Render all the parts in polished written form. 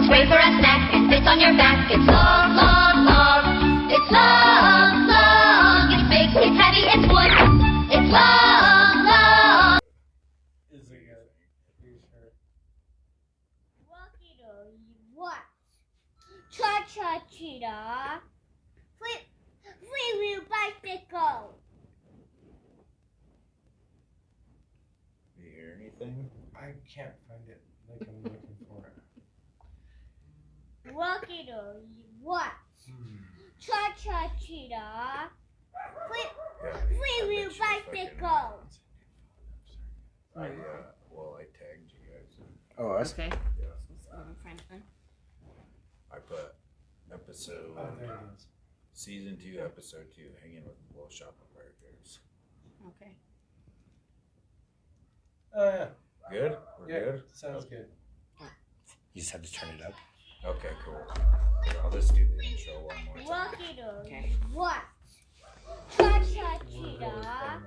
It's great for a snack and fits on your back. It's long, long, long. It's long, long. It's big, it's heavy, it's wood. It's long, long. Is it good? Are you sure? Rocky what? Cha-cha cheetah. Free-wheel bicycle. You hear anything? I can't find it. Like I'm looking for it. Rocky what? Cha-cha cheetah. Free-wheel bicycle. I tagged you guys. Oh, us? Okay. Yeah. Let's go and find it. I put episode Oh, there it is. season 2, episode 2, hanging with the little shop of burgers. Okay. Oh yeah. Good? We're Yeah. good? Sounds good. You just have to turn it up. Okay, cool. I'll just do the intro one more time. Rocky Okay. what? Cha-cha We're really cheetah. fun.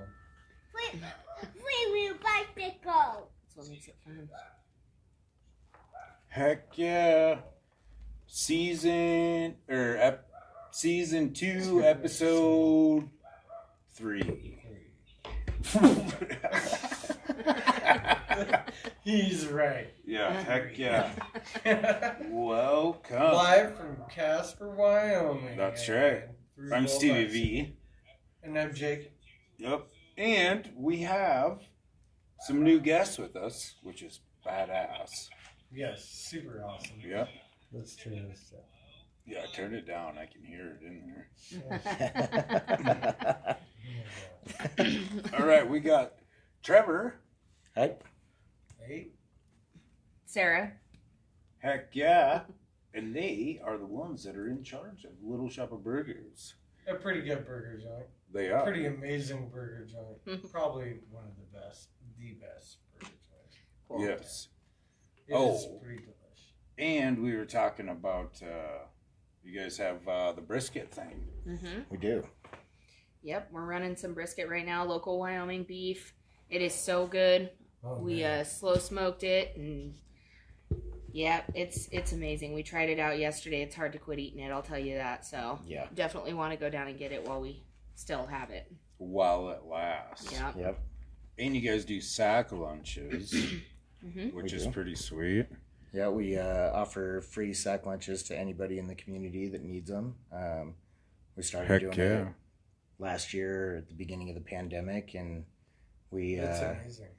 Free-wheel bicycle. That's what makes it fun. Heck yeah. Season 2, episode 3. He's right. Yeah, heck yeah. Welcome. Live from Casper, Wyoming. That's right. Through I'm Bull Stevie Lights. V. And I'm Jake. Yep. And we have some new guests with us, which is badass. Yes, super awesome. Yep. Let's turn this down. Yeah, turn it down. I can hear it in there. All right, we got Trevor. Hey. Hey, Sarah. Heck yeah. And they are the ones that are in charge of Little Shop of Burgers. a pretty good burger joint. They are. Pretty amazing burger joint. Probably one of the best burger joints. Cool. Yes. It is Oh. pretty delicious. And we were talking about, you guys have the brisket thing. Mm-hmm. We do. Yep, we're running some brisket right now, local Wyoming beef. It is so good. Oh, We man. slow smoked it, and yeah, it's amazing. We tried it out yesterday. It's hard to quit eating it, I'll tell you that. So Yeah. definitely want to go down and get it while we still have it. While it lasts. Yeah. Yep. And you guys do sack lunches, Mm-hmm. which We is do. pretty sweet. Yeah, we offer free sack lunches to anybody in the community that needs them. We started Heck doing yeah. it last year at the beginning of the pandemic, and we That's amazing.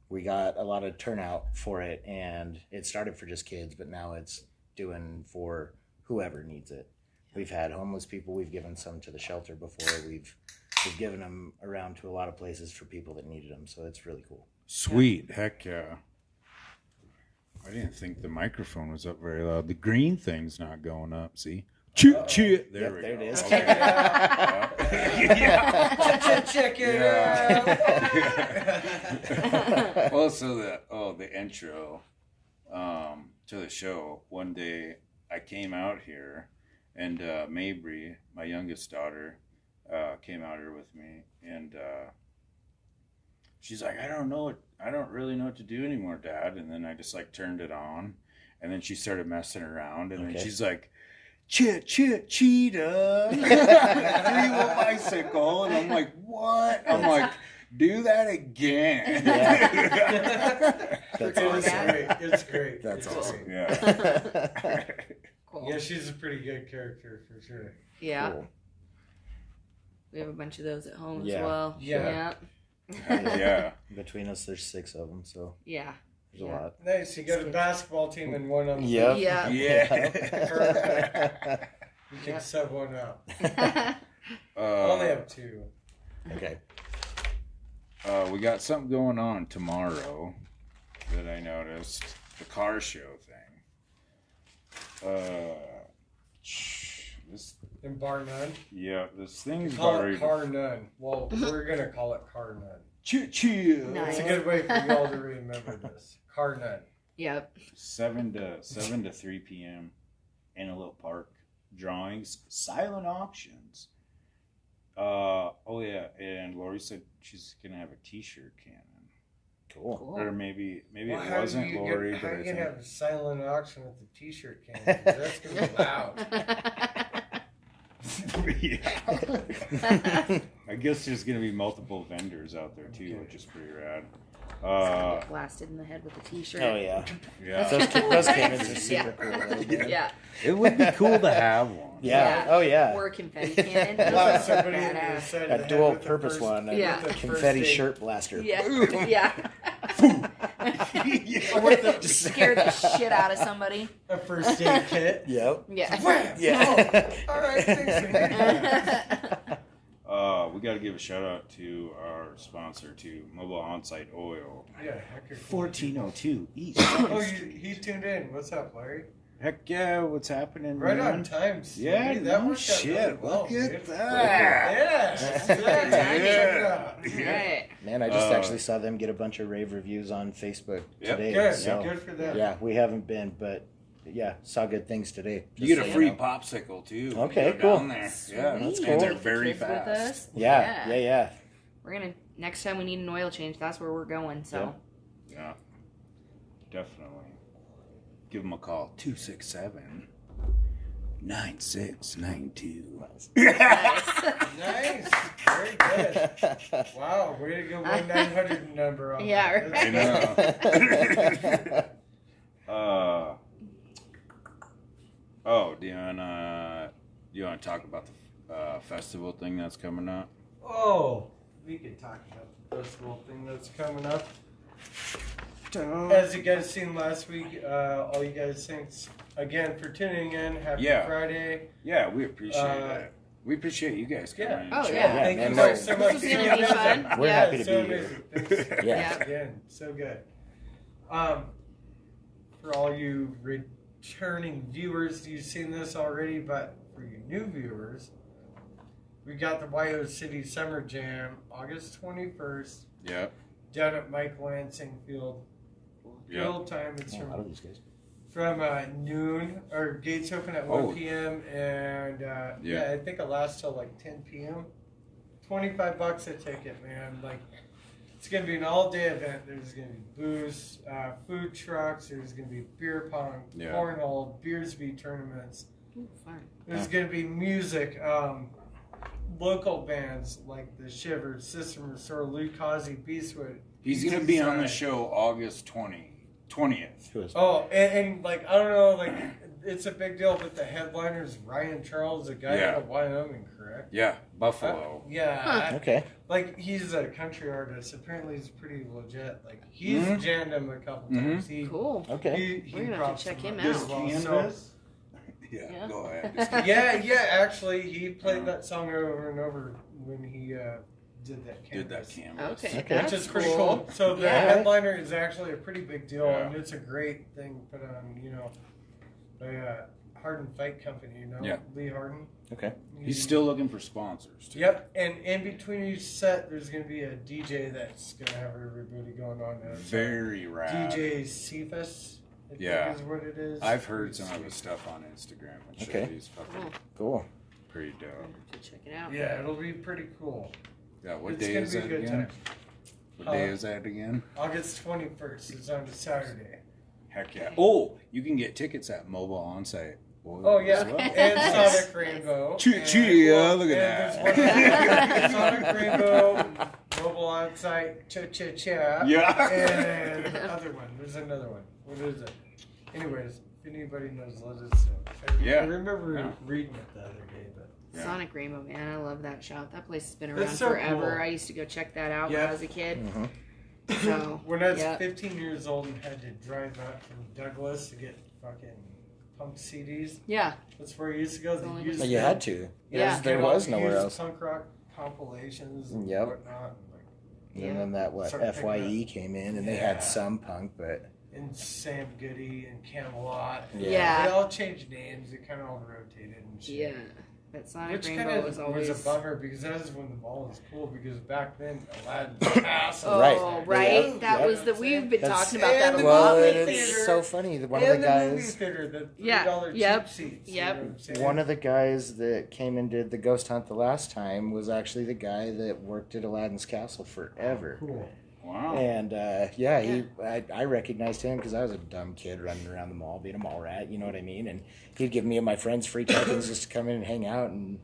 we got a lot of turnout for it. And it started for just kids, but now it's doing for whoever needs it. We've had homeless people. We've given some to the shelter before. We've given them around to a lot of places for people that needed them. So it's really cool. Sweet. Heck yeah. I didn't think the microphone was up very loud. The green thing's not going up, see? Choo choo. There Yep, we there go. it is. Okay. Yeah. Check it out. Well, so the intro to the show. One day I came out here, and Mabry, my youngest daughter, came out here with me, and she's like, I don't really know what to do anymore, Dad. And then I just like turned it on, and then she started messing around, and then Okay. she's like, cheetah, three-wheel bicycle, and I'm like, what? I'm like, do that again. That's It's awesome. great. It's great. That's It's awesome. great. Yeah. Cool. Yeah, she's a pretty good character for sure. Yeah. Cool. We have a bunch of those at home as Yeah. well. Yeah. Yeah. Between us, there's 6 of them, so Yeah. there's a Yeah. lot. Nice. You got a basketball team and one on the Yep. Yeah. Yeah. You can sub one out. Yeah. I only have 2. Okay. We got something going on tomorrow that I noticed. The car show thing. This And bar none. this thing's Call already it car none. Well, we're gonna call it car none. choo. Nice. It's a good way for y'all to remember this. Car none. Yep. 7 to 3 p.m. in a little park. Drawings, silent auctions. Oh yeah, and Lori said she's gonna have a T-shirt cannon. Cool. Or maybe Well, it how wasn't do you Lori, get, but how I you think. gonna have a silent auction at the t-shirt can? 'Cause that's gonna be loud. Yeah. I guess there's gonna be multiple vendors out there too, which is pretty rad. Get blasted in the head with a t-shirt. Oh yeah. Yeah. Those cannons are super Yeah. cool. Though. Yeah. It would be cool to have one. Yeah. Oh yeah. Or a confetti cannon. Well, Those are somebody badass. said A that dual with the purpose first- one. A Yeah. with the first confetti aid- shirt blaster. Yeah. Yeah. With the Scared the shit out of somebody. a first aid kit. Yeah. Yep. Wham! Yeah. Oh, all right, thanks. We got to give a shout out to our sponsor, to Mobile Onsite Oil. Yeah, heck, 1402 East. Oh, he tuned in. What's up, Larry? Heck yeah, what's happening? Right man? on time. Stevie. Yeah, that no worked out shit. really well, Look at dude. that. Yes. Yeah. Right. Man, I just actually saw them get a bunch of rave reviews on Facebook Yep. today. Good. So, Good for them. yeah, we haven't been, but yeah, saw good things today. You Just get a so free know. popsicle too. when Okay, you go cool. Down there. Yeah, That's Sweet. cool. And they're Take the very kids with fast. us. Yeah. We're gonna next time we need an oil change. That's where we're going. So Yeah, definitely. Give them a call. 267-9692. Nice. Very good. Wow, way to go 1-900 number on Yeah, that. right. I know. Oh, do you wanna talk about the festival thing that's coming up? Oh, we can talk about the festival thing that's coming up. As you guys seen last week, all you guys, thanks again for tuning in. Happy Friday. Yeah, we appreciate that. We appreciate you guys coming. Yeah. and Oh, chatting. yeah. Thank and you no- guys so much. This is gonna be fun. We're Yeah. happy to So be here. amazing. Thanks Yeah. again. So good. For all you returning viewers, you've seen this already, but for you new viewers, we got the Wyoming City Summer Jam, August 21st, Yep. down at Mike Lansing Field. Yep. Field time, it's Oh, from a lot of these guys. noon, or gates open at 1 p.m. and yeah, I think it lasts till like 10 p.m. $25 a ticket, man. Like, it's gonna be an all-day event. There's gonna be booze, food trucks. There's gonna be beer pong, cornhole, beersby tournaments. Ooh, fun. There's gonna be music. Local bands like the Shivers, System Restore, Lou Causey, Beastwood. He's gonna be on the show August 20th. Who is? Oh, and like, I don't know, like, it's a big deal, but the headliner's Ryan Charles, a guy out of Wyoming, correct? Yeah, Buffalo. Yeah. Okay. Like, he's a country artist. Apparently, he's pretty legit. Like, he's jammed him a couple times. He, Cool. Okay. he We're gonna have dropped to check some him as out. well. Canvas? Yeah. Go ahead. Yeah, actually, he played that song over and over when he did that canvas. Did that canvas. Okay. Okay. Which That's is pretty cool. So the Yeah. headliner is actually a pretty big deal, Yeah. and it's a great thing put on, by Hardin Fight Company, Yeah. Lee Hardin. Okay. He's still looking for sponsors, too. Yep, and in between each set, there's going to be a DJ that's going to have everybody going on. Very rad. DJ Cephas, I Yeah. think is what it is. I've heard some of his stuff on Instagram and shit. Okay. He's fucking Cool. pretty dope. We'll have to check it out. Yeah, it'll be pretty cool. Yeah, what It's day gonna is be a that good again? time. What day is that again? August 21st. It's on a Saturday. Heck yeah. Oh, you can get tickets at Mobile Onsite Oil Oh, yeah. as well. And Sonic Rainbow. Chia, look at and that. there's one Sonic Rainbow, Mobile Onsite, Cha. Yeah. And the other one. There's another one. What is it? Anyways, if anybody knows, let us know. Yeah. I remember Yeah. reading it the other day, but Yeah. Sonic Rainbow, man, I love that shop. That place has been around It's so forever. cool. I used to go check that out Yeah. when I was a kid. Mm-hmm. So when I was yeah. 15 years old and had to drive out from Douglas to get fucking punk CDs, Yeah. that's where I used to go. Only They used But you had to. Yeah. There was nowhere used else. Punk rock compilations and Yep. whatnot. And, like, And then that Started picking FYE came in, and they Yeah. had some punk, but and Sam Goody and Camelot. Yeah. They all changed names. They kind of all rotated and shit. Yeah. But Sonic Which Rainbow kind was of always was a bummer because that was when the mall was cool. Because back then, Aladdin's Castle. Oh, Right. right. Yep. That Yep. was the we've been That's- talking about that and a the lot. well, movie it's theater. so funny. One And of the movie guys, theater, the Yeah. $3 Yep. cheap seats. Yep. You know what I'm saying? one of the guys that came and did the ghost hunt the last time was actually the guy that worked at Aladdin's Castle forever. Cool. Wow. And I recognized him because I was a dumb kid running around the mall being a mall rat, you know what I mean? And he'd give me and my friends free tokens just to come in and hang out and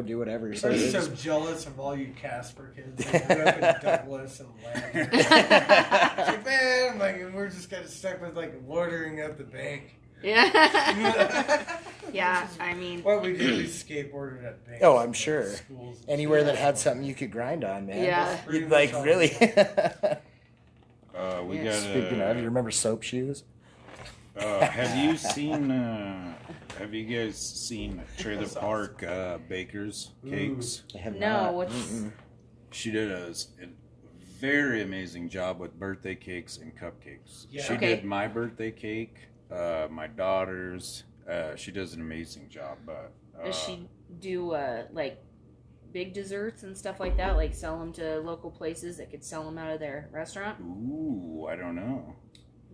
do whatever. So I'm so jealous of all you Casper kids that grew up in Douglas and Lander. Like, man, like we're just kind of stuck with like loitering at the bank. Yeah. Yeah, I mean. What we did, we skateboarded at banks. Oh, I'm sure. Schools. Anywhere that had something you could grind on, man. Yeah. You'd like, really? We got. Speaking of, you remember soap shoes? Have you seen? Have you guys seen Trailer Park Baker's cakes? I have No, not. what's. She did a very amazing job with birthday cakes and cupcakes. Yeah. She Okay. did my birthday cake, my daughter's. She does an amazing job. But Does she do like big desserts and stuff like that? Like sell them to local places that could sell them out of their restaurant? Ooh, I don't know.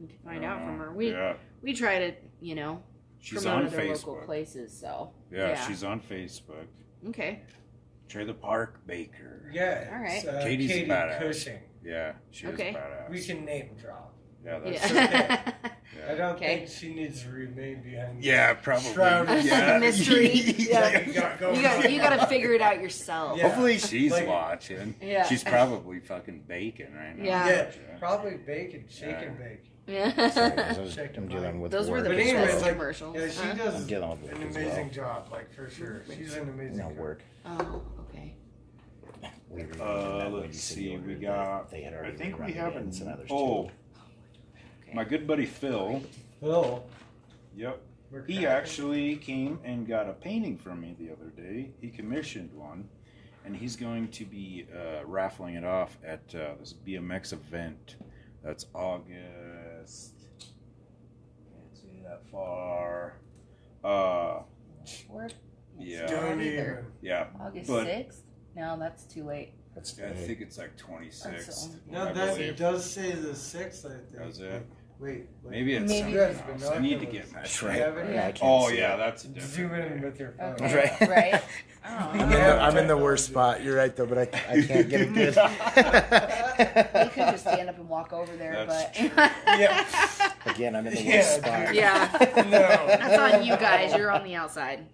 We can find out from her. We Yeah, we try to she's promote on other local Facebook. places. So Yeah, she's on Facebook. okay. Trailer Park Baker. Yeah. All right. It's, Katie's Katie badass. Cushing. Yeah, she is Okay. badass. We can name drop. Yeah, that's Yeah. I don't Okay. think she needs to remain behind. Yeah, probably. Shrouded. Yeah. Mystery. Yeah. You got go. You got to figure it out yourself. Yeah. Hopefully she's Like- watching. Yeah. She's probably fucking baking right now. Yeah. Yeah, probably bake and bake. Yeah. Sorry, I'm Check dealing with Those were work. the But best anyways, like, commercials. Yeah, she Huh? does I'm dealing with an work as amazing well. job, like for sure. She's an amazing. No cook. work. Oh, okay. We were doing that when you Let's said see. you We ordered got. that. They had I already think we run have it in, an. some others Oh, too. my good buddy Phil. Phil, Yep. we're He cracking. actually came and got a painting from me the other day. He commissioned one, and he's going to be raffling it off at this BMX event. That's August. Can't see that far. We're Yeah, Don't either. even. yeah. August But- 6th? No, that's too late. That's I think it's like 26. That's No, I that believe. does say the 6th. I think. Does it? Wait. Maybe it's Maybe- something Yes, else. I need to binoculars. get that. That's You right. have it? Yeah. I can't Oh see yeah, it. that's a different Zoom in day. with your phone. Okay. Right. Right? I'm Oh, in, Yeah. I'm in the worst spot. You're right, though, but I can't get it good. you could just stand up and walk over there, That's but Yeah. Again, I'm in the worst Yeah, spot. dude. yeah, No. that's on you guys. You're on the outside.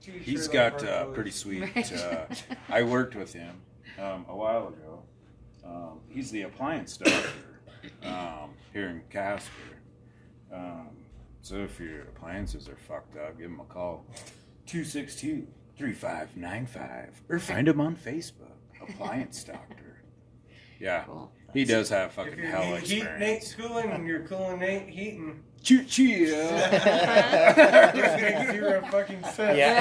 He's got pretty sweet. I worked with him a while ago. He's the appliance doctor here in Casper. So if your appliances are fucked up, give him a call. 262-3595. Or find him on Facebook. Appliance doctor. Yeah. Cool. He does have If fucking you're hell heating Nate's experience. cooling and you're cooling Nate heating. Choo choo. There's makes 0 fucking sense. Yeah.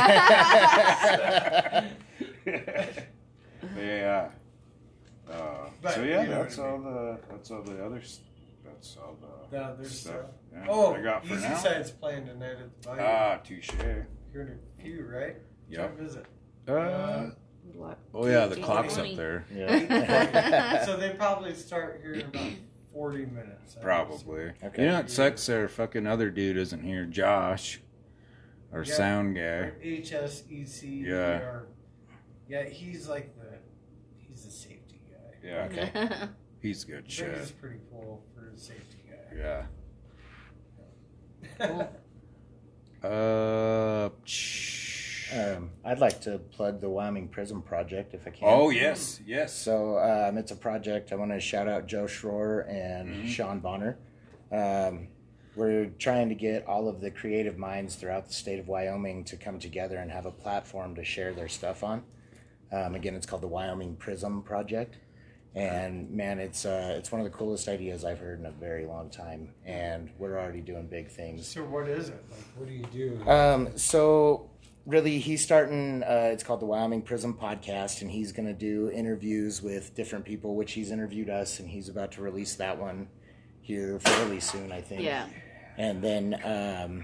Yeah. But, So yeah, you know that's what I all mean. the that's all the other that's all the No, there's stuff. Yeah, Oh, I got for Easy now. Side's playing tonight at the Bayou. Touche. You're in a few, right? Yep. What is it? Good luck. Oh yeah, the 18, clock's 20. up there. Yeah. So they probably start here in about 40 minutes. I Probably. Okay. You know what sucks? Our fucking other dude isn't here, Josh, our Yeah. sound guess. guy. Or HSEC. Yeah. Or, yeah, he's like he's the safety guy. Yeah, Okay. he's good I think shit. he's pretty cool for a safety guy. Yeah. Cool. I'd like to plug the Wyoming Prism project if I can. Oh yes, yes. So it's a project. I want to shout out Joe Schroer and Sean Bonner. We're trying to get all of the creative minds throughout the state of Wyoming to come together and have a platform to share their stuff on. Again, it's called the Wyoming Prism Project. And man, it's one of the coolest ideas I've heard in a very long time. And we're already doing big things. So what is it? Like, what do you do? So really, he's starting. It's called the Wyoming Prism Podcast, and he's going to do interviews with different people, which he's interviewed us, and he's about to release that one here fairly soon, I think. Yeah. And then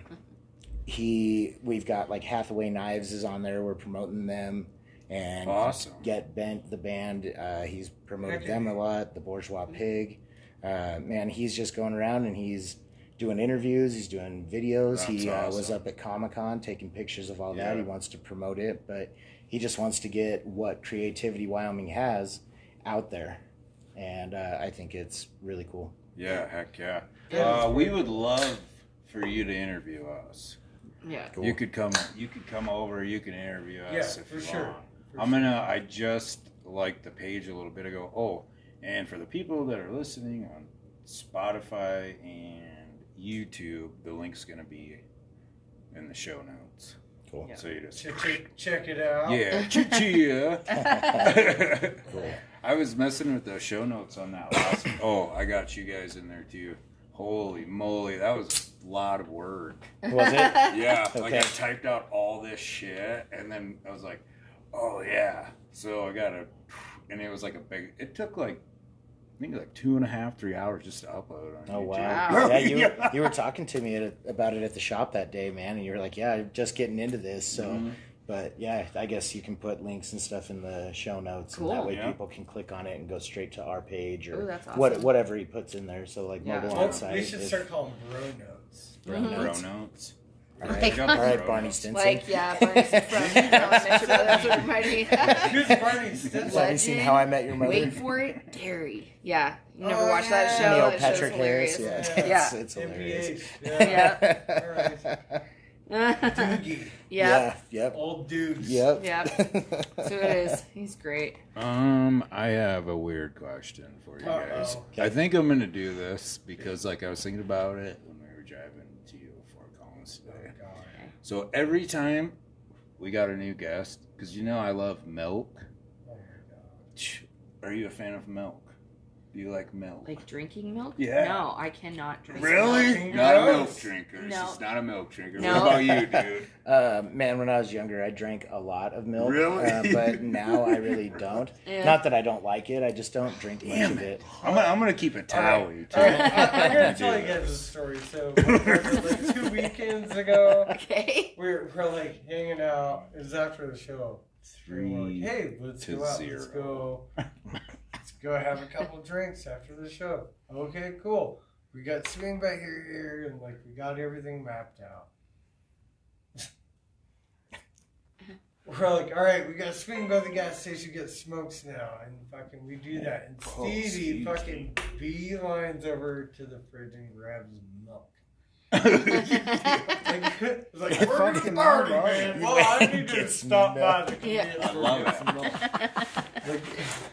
we've got like Hathaway Knives is on there. We're promoting them. And Awesome. Get Bent, the band, he's promoted Okay. them a lot. The Bourgeois Pig. Man, he's just going around and he's doing interviews. He's doing videos. That's He was awesome. up at Comic-Con taking pictures of all that. Yeah. He wants to promote it, but he just wants to get what Creativity Wyoming has out there, and I think it's really cool. Yeah, heck yeah. Yeah. We would love for you to interview us. Yeah. Cool. You could come over. You can interview us Yeah, if for you sure. want. I just liked the page a little bit ago. Oh, and for the people that are listening on Spotify and YouTube, the link's gonna be in the show notes. Cool. Yeah. So you just Check it out. yeah, yeah. Cool. I was messing with the show notes on that last one. Oh, I got you guys in there too. Holy moly, that was a lot of work. Was it? Yeah, like I Okay. typed out all this shit, and then I was like, oh yeah. So I got and it was like it took like, I think like 2.5, 3 hours just to upload on Oh YouTube. wow! Yeah, you were talking to me about it at the shop that day, man, and you were like, "Yeah, I'm just getting into this." So, Mhm. but yeah, I guess you can put links and stuff in the show notes, Cool. and that way Yeah. people can click on it and go straight to our page or Ooh, that's awesome. whatever he puts in there. So like Yeah. mobile Well, Onsite. we should if- start calling bro notes. Bro Mhm. Bro notes. notes. All Like- right, all right, Barney Stinson. Like, yeah, Barney's from Elementary, that's what it reminded me. Who's Barney Stinson? Have you seen How I Met Your Mother? Wait for it, Gary. Yeah, you never Oh, watched that yeah. show? Neil That show's Patrick Harris. hilarious. Yeah, Yeah. it's hilarious. MPH. Yeah. Yeah. Doogie. Yeah. Yep. Old dudes. Yep. Yep. So it is. He's great. I have a weird question for you guys. Uh-oh. I think I'm gonna do this because, like, I was thinking about it when we were driving to Fort Collins Oh, today. God. So every time we got a new guest, because you know I love milk. Oh, my God. Are you a fan of milk? Do you like milk? Like drinking milk? Yeah. No, I cannot drink Really? milk. Not a Gross. milk drinker. No. She's not a milk drinker. No. What about you, dude? Man, when I was younger, I drank a lot of milk. Really? But now I really don't. Yeah. Not that I don't like it, I just don't drink much Damn of it. I'm gonna keep it tally too. All right, I'm going to Do tell you this. guys a story. So, like 2 weekends ago, Okay. we're like hanging out. It was after the show. We're like, hey, let's to go out. 0. Let's go have a couple drinks after the show. Okay, cool. We got swing by here, and like we got everything mapped out. We're like, all right, we got to swing by the gas station, get smokes now, and fucking we do that. And Oh, Stevie Stevie. fucking beelines over to the fridge and grabs milk. Like, we're gonna Fucking party, milk. man. You Well, I better need to get stop some by milk. the convenience Yeah. store I and love get some milk. Like,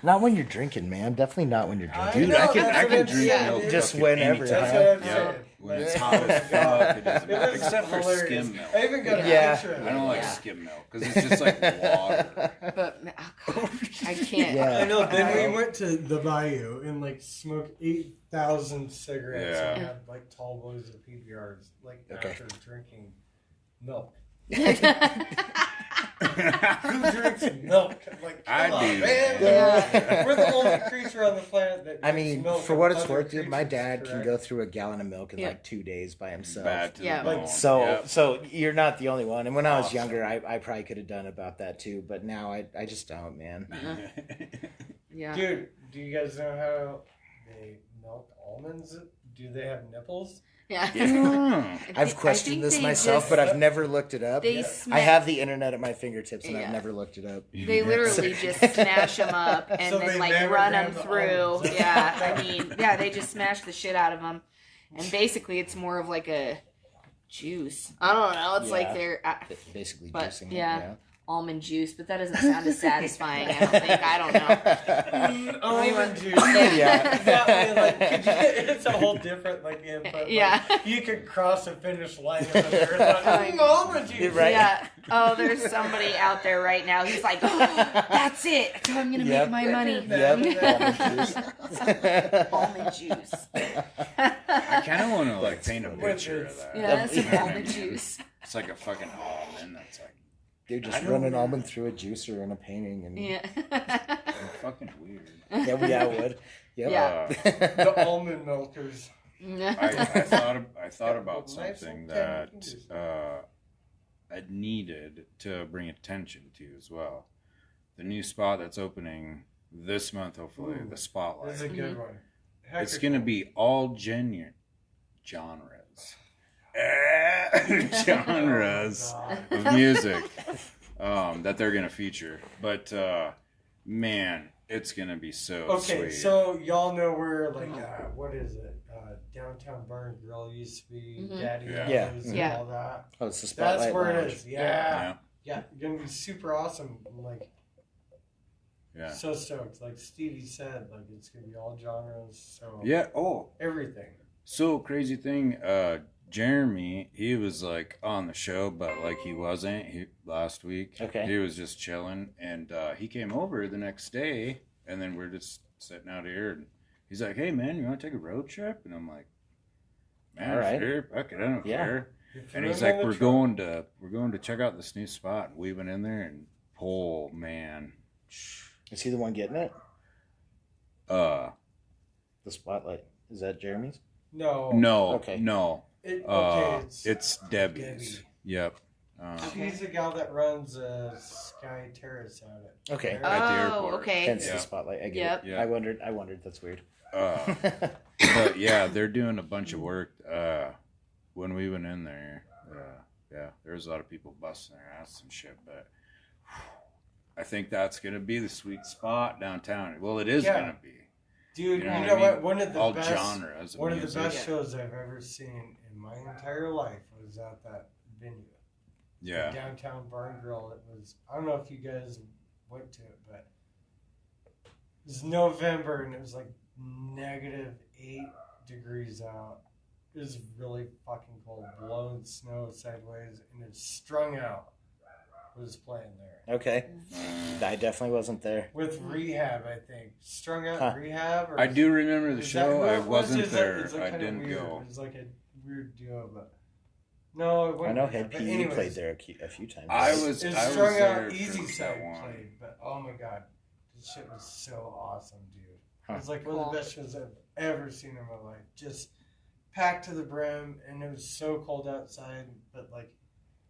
Not when you're drinking, man. Definitely not when you're I drinking. Dude, know, I can that's what I'm drink saying, milk dude. Just fucking whenever, anytime. That's what I'm Yeah. saying. When it's Like, hot as fuck, it doesn't It matter. was Except for hilarious. skim milk. I even got a Yeah. picture of I don't like Yeah. skim milk because it's just like water. But oh God, I can't. Yeah. I know. Then we went to the bayou and like smoked 8,000 cigarettes Yeah. and had like tall boys of PBRs like Okay. after drinking milk. Who drinks milk? Like, I come on, do, man. Yeah. We're the only creature on the planet that. I drinks mean, milk for what of it's other worth, dude, my creatures, dad can correct? go through a gallon of milk in Yeah. like 2 days by himself. Bad to Yeah. the Like, bone. So, Yep. so you're not the only one. And when I was Awesome. younger, I probably could have done about that too. But now I just don't, man. Yeah. Dude, do you guys know how they milk almonds? Do they have nipples? Yeah. Yeah. I've questioned this myself, but I've never looked it up. They Yeah. sma- I have the internet at my fingertips, and Yeah. I've never looked it up. They literally just smash them up and So then they like never run grab them the through. almonds. Yeah, I mean, yeah, they just smash the shit out of them, and basically it's more of like a juice. I don't know. It's like Yeah. they're Basically, But, juicing yeah. it. almond juice, but that doesn't sound as satisfying. I don't think. I don't know. Almond juice. Yeah. That way, like, it's a whole different like input. Like, Yeah. you could cross a finish line of a marathon. Almond juice. Right. Yeah. Oh, there's somebody out there right now who's like, oh, that's it. That's how I'm gonna Yep. make my money. Yep. Almond juice. I kind of want to like paint a Which picture of is- that. Yeah, some almond juice. It's like a fucking almond that's like Dude, just I don't run an know. almond through a juicer in a painting, and Yeah. fucking weird. yeah, I would. Yep. Yeah. The almond milkers. I thought about Nice and something tender that fingers. I needed to bring attention to as well. The new spot that's opening this month, hopefully, Ooh. the Spotlight. This is a good one. Heck It's of going to a- be all genuine genres. Genres Oh, of music that they're going to feature. But, man, It's gonna be so Okay, sweet. so y'all know where, like, what is it? Downtown Bar and Grill used to be, Daddy Yeah. O's Yeah. and all that. Oh, it's the Spotlight That's where Lounge. it is. Yeah. Yeah. Gonna be super awesome. Like, Yeah. so stoked. Like Stevie said, like, it's gonna be all genres. So Yeah. Oh, everything. so crazy thing. Jeremy, he was like on the show, but like he wasn't. Last week. Okay. He was just chilling, and he came over the next day, and then we're just sitting out here, and he's like, "Hey man, you want to take a road trip?" And I'm like, "Man, All right. sure, fuck it, I don't Yeah. care." If And you're he's in like, the we're truck- going to check out this new spot. And we went in there, and oh man, Is he the one getting it? uh, The Spotlight. Is that Jeremy's? No. no, Okay. no, Okay, it's Debbie's. Debbie. Yep. She's the gal that runs Sky Terrace out at. Okay. At the airport. Okay. Hence Yeah. the Spotlight. I get Yep. it. Yeah. I wondered. That's weird. But yeah, they're doing a bunch of work. When we went in there, yeah, there was a lot of people busting their ass and shit. But I think that's gonna be the sweet spot downtown. Well, it is Yeah. gonna be. Dude, You know you what know I what? mean? One of the All best, genres. Of one of the music. best shows I've ever seen in my entire life was at that venue. Yeah. The Downtown Bar and Grill. It was. I don't know if you guys went to it, but it was November and it was like -8 degrees out. It was really fucking cold, blowing snow sideways, and it's Strung Out was playing there Okay. I definitely wasn't there. with Rehab. I think Strung Out Huh. Rehab. Or I do remember the is that show. who I it was? wasn't It's there. like I kinda didn't weird. go. It was like a weird deal, but no, it I wasn't. know Rehab, Head but PE anyways, played there a few times. I was It's I was Strung there Out Easy for Side that one. played, but oh my god, this shit was so awesome, dude. Huh. It was like one Cool. of the best shows I've ever seen in my life. Just packed to the brim, and it was so cold outside, but like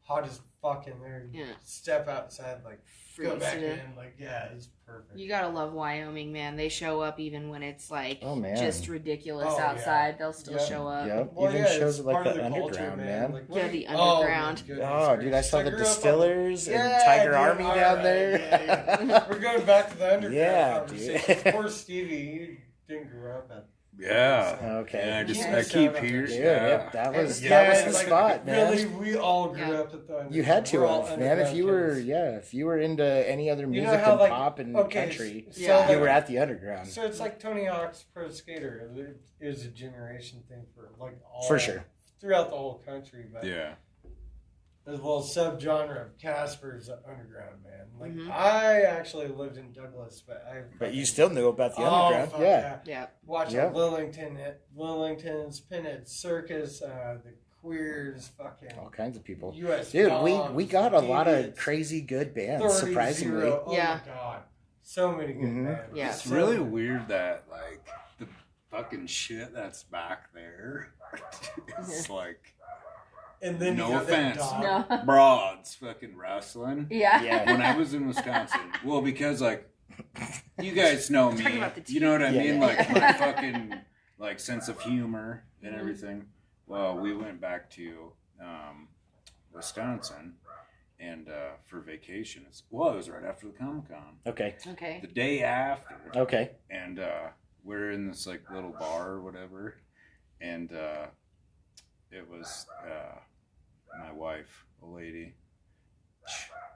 hot as fuck in there. Yeah. Step outside, like go Freeze back to death. in, like yeah, it's perfect. You gotta love Wyoming, man. They show up even when it's like Oh, man. just ridiculous Oh, yeah. outside. They'll still Yeah. show up. Yep. Well, Even yeah, shows it's at like part of the culture, underground, man. Like, Yeah, the oh, my underground. goodness Oh, dude, I gracious. saw the grew up on- Distillers and Yeah, Tiger dude, Army all down right, there. yeah. We're going back to the underground Yeah, conversation. dude. Poor Stevie, he didn't grow up at. Yeah. Okay. And Yeah, I keep shout out hearing. Dude, Yeah. yep, that was Yeah, the like, spot, man. Really, we all grew Yeah. up at the underground. You had to We're all have, man. If underground you were, kids. if you were into any other You music know how, and like, pop and okay, country, so, Yeah. you like, were at the underground So it's like Tony Hawk's Pro Skater. It is a generation thing for like all for sure. throughout the whole country. But Yeah. there's a little subgenre of Casper's underground, man. Like Mhm. I actually lived in Douglas, but I. But you still knew about the Oh, underground, fuck yeah. Yeah. Watching Yeah. Lillington's Pinhead Circus, the Queers, fucking All kinds of people. U.S. Dude, Dogs, we got a lot of Idiots, crazy good bands, 30 surprisingly. Zero. Oh Yeah. my god, so many good Mhm. bands. Yeah. It's So really many. weird that like the fucking shit that's back there. It's like And then No you got that offense. dog. No. broads fucking wrestling. Yeah. Yeah. When I was in Wisconsin, well, because like you guys know me, Talking about the you know what I Yeah, mean, yeah. like my fucking like sense of humor and Mhm. everything. Well, we went back to Wisconsin and for vacation. Well, it was right after the Comic-Con, Okay, Okay. the day after. okay. And we're in this like little bar or whatever, and it was my wife, a lady.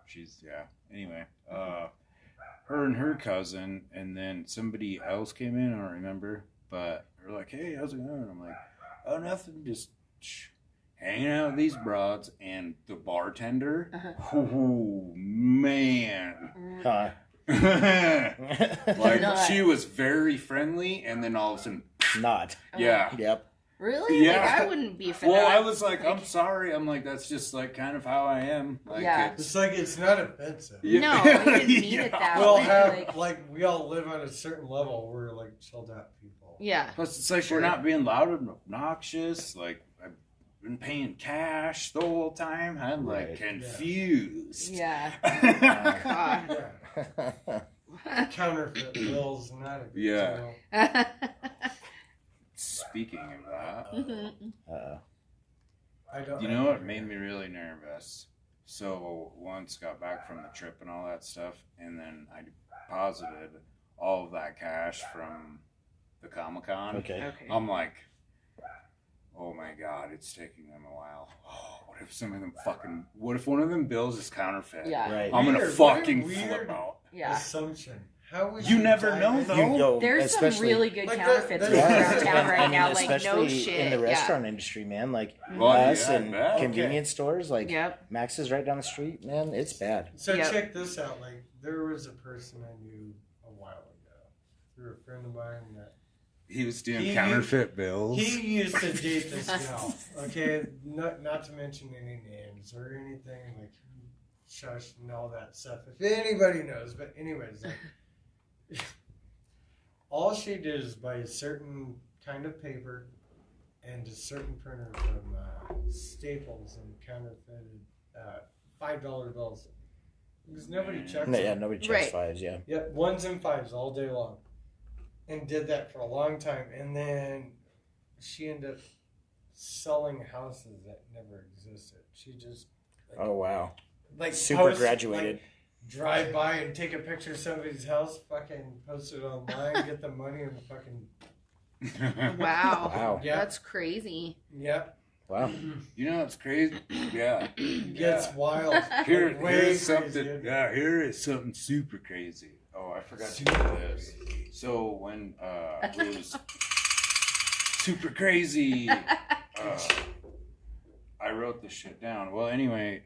She's Anyway, her and her cousin, and then somebody else came in. I don't remember, but they're like, "Hey, how's it going?" And I'm like, "Oh, nothing. Just hanging out with these broads." And the bartender, oh man. Huh. Like Not. she was very friendly, and then all of a sudden, Not. yeah. Yep. Really? Yeah. Like, I wouldn't be offended. Well, I was like, I'm sorry. I'm like, that's just like kind of how I am. Like, Yeah. It's like it's not offensive. Yeah. No, you didn't mean Yeah. it that We all way. have like, we all live on a certain level. We're like chilled out people. yeah. Plus, it's like we're not being loud and obnoxious. Like I've been paying cash the whole time. I'm like Right. confused. Yeah. Yeah. God. Counterfeit bills, not a big Yeah. deal. Speaking of that, Uh-oh. I don't. you know what made me really nervous? So once got back from the trip and all that stuff, and then I deposited all of that cash from the Comic-Con. Okay. I'm like, oh my God, it's taking them a while. Oh, what if one of them bills is counterfeit? Yeah. Right. I'm gonna Weird, fucking what a flip weird out. Yeah. Assumption. How would You never dive know, in? though. There's some especially- really good Like counterfeits that- going yeah. around town And- right I mean, now. Like, no especially shit. in the Yeah. restaurant industry, man. Like Well, us yeah, I and bet. convenience stores, like Yep. Max is right down the street, man. It's bad. So Yep. check this out. Like there was a person I knew a while ago through a friend of mine that He was doing He- counterfeit bills. he used to date this gal. Okay, not to mention any names or anything like shush and all that stuff. If anybody knows, but anyways, like, all she did is buy a certain kind of paper and a certain printer from Staples and counterfeited $5 bills because nobody checks. No, yeah, them. nobody checks Right. fives. Yeah. Yep, ones and fives all day long. And did that for a long time. And then she ended up selling houses that never existed. She just Oh wow. like Super post, graduated. like, drive by and take a picture of somebody's house, fucking post it online, get the money and fucking Wow. Wow. yeah. That's crazy. Yep. Wow. You know, it's crazy. Yeah. Gets wild. Here, Like, way here's crazy, something. isn't it? Yeah, here is something super crazy. Oh, I forgot to Super do this. So when it was super crazy, I wrote this shit down. Well, anyway,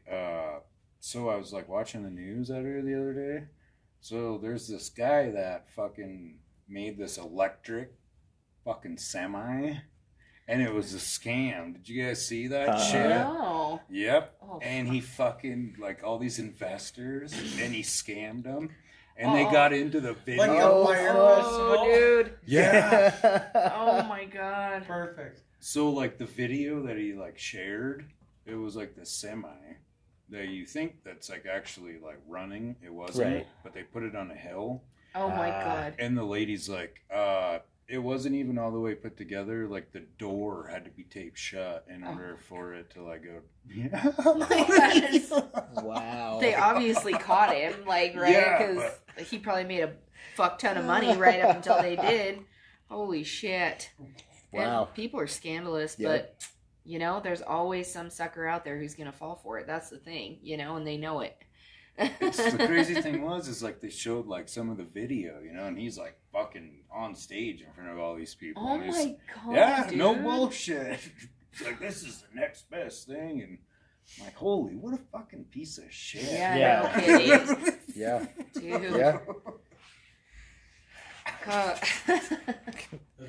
so I was like watching the news out here the other day. So there's this guy that fucking made this electric fucking semi, and it was a scam. Did you guys see that shit? No. Yep. Oh, And he fucking, like, all these investors, and he scammed them. And they Oh. got into the video. Like the Oh, fire Oh, festival. dude. Yeah. Oh my god. Perfect. So, like, the video that he, like, shared, it was, like, the semi that you think that's, like, actually, like, running. It wasn't. Right. But they put it on a hill. Oh my Ah. god. And the lady's like, it wasn't even all the way put together. Like, the door had to be taped shut in order for it to, like, go. Yeah. Yes. Wow. They obviously caught him, like, right? Yeah, Because he probably made a fuck ton of money right up until they did. Holy shit. Wow. And people are scandalous, Yep. but, you know, there's always some sucker out there who's going to fall for it. That's the thing, you know, and they know it. The crazy thing was like they showed like some of the video, you know, and he's like fucking on stage in front of all these people. Oh and he's- my god. yeah, dude. no bullshit. It's like this is the next best thing, and I'm like, holy, what a fucking piece of shit. Yeah, Yeah. no kidding. Yeah. Dude. Yeah. That's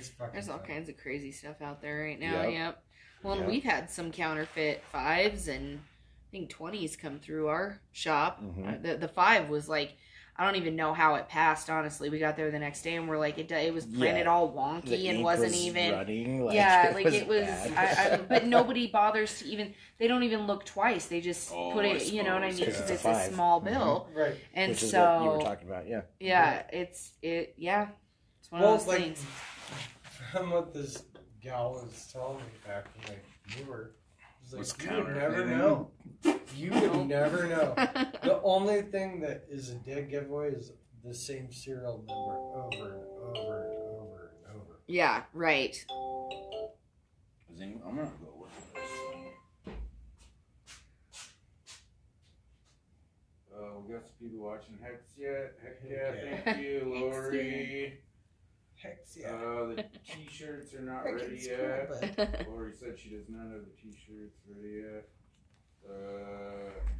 fucking There's all funny. kinds of crazy stuff out there right now. Yep. Yep. Well, and Yep. we've had some counterfeit 5s and I think 20s come through our shop. Mhm. The 5 was like, I don't even know how it passed, honestly. We got there the next day and we're like, it was printed Yeah. all The wonky and ink wasn't was even. running, like, Yeah, like it was. bad. But nobody bothers to even. They don't even look twice. They just Oh, put I it. You know what I mean? suppose, Because yeah. it's a 5. small Mhm. bill, Right. and Which is so what you were talking about. Yeah. yeah, it's It's one Well, of those like things. from what this gal was telling me back when I knew her, it was Was like, you would never counterfeiting. know. You would never know. The only thing that is a dead giveaway is the same serial number over and over and over and over. Yeah, right. I'm gonna go with this. We got some people watching. Heck yeah, thank you, Lori. Heck yeah. The t-shirts are not Heck, ready it's yet. cool, but Lori said she does not have the t-shirts ready yet.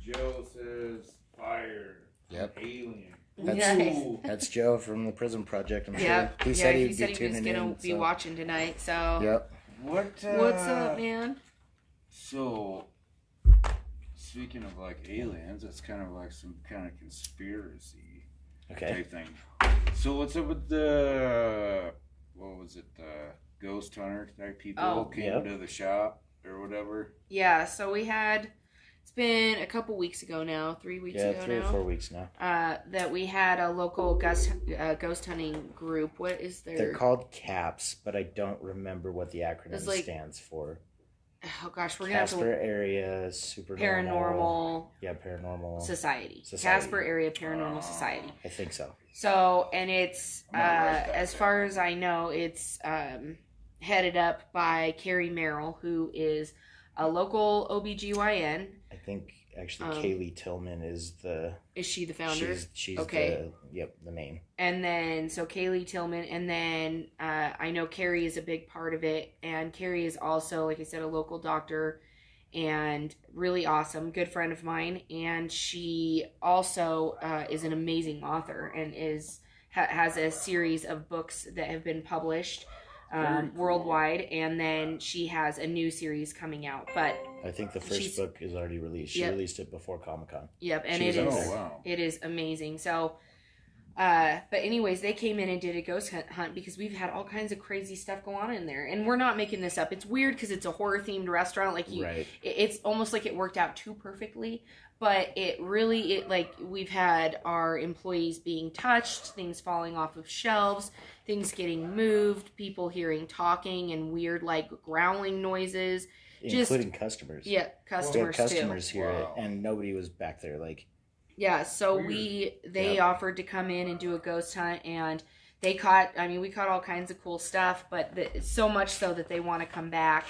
Joe says fire. Yep. Alien. Nice. Ooh. That's Joe from the Prism Project. I'm Yeah, sure he said he'd be he was tuning gonna in. be so- watching tonight. So Yep. What? what's up, man? So, speaking of like aliens, it's kind of like some kind of conspiracy Okay. type thing. So what's up with the what was it? Ghost hunter type people Oh. came Yep. to the shop or whatever. Yeah, so we had. It's been a couple weeks ago now, 3 weeks Yeah, ago 3 or now. 4 weeks now. That we had a local ghost hunting group. What is their? They're called CAPS, but I don't remember what the acronym It's like- stands for. oh gosh, we're gonna have to Casper area super paranormal. Paranormal Society. Casper Area Paranormal Society. I think so. So, and it's as far as I know, it's headed up by Carrie Merrill, who is a local OBGYN. I think actually Kaylee Tillman is she the founder? She's okay. the main. And then so Kaylee Tillman, and then I know Carrie is a big part of it, and Carrie is also, like I said, a local doctor and really awesome, good friend of mine, and she also is an amazing author and has a series of books that have been published worldwide, and then she has a new series coming out. But I think the first book is already released. She released it before Comic-Con. Yep, and it is amazing. So, but anyways, they came in and did a ghost hunt because we've had all kinds of crazy stuff go on in there, and we're not making this up. It's weird because it's a horror themed restaurant. Like it's almost like it worked out too perfectly. But it we've had our employees being touched, things falling off of shelves, things getting moved, people hearing talking and weird like growling noises, including customers. Yeah, customers too. Customers hear it, and nobody was back there. Like, yeah, so they offered to come in and do a ghost hunt, and we caught all kinds of cool stuff, but so much so that they want to come back.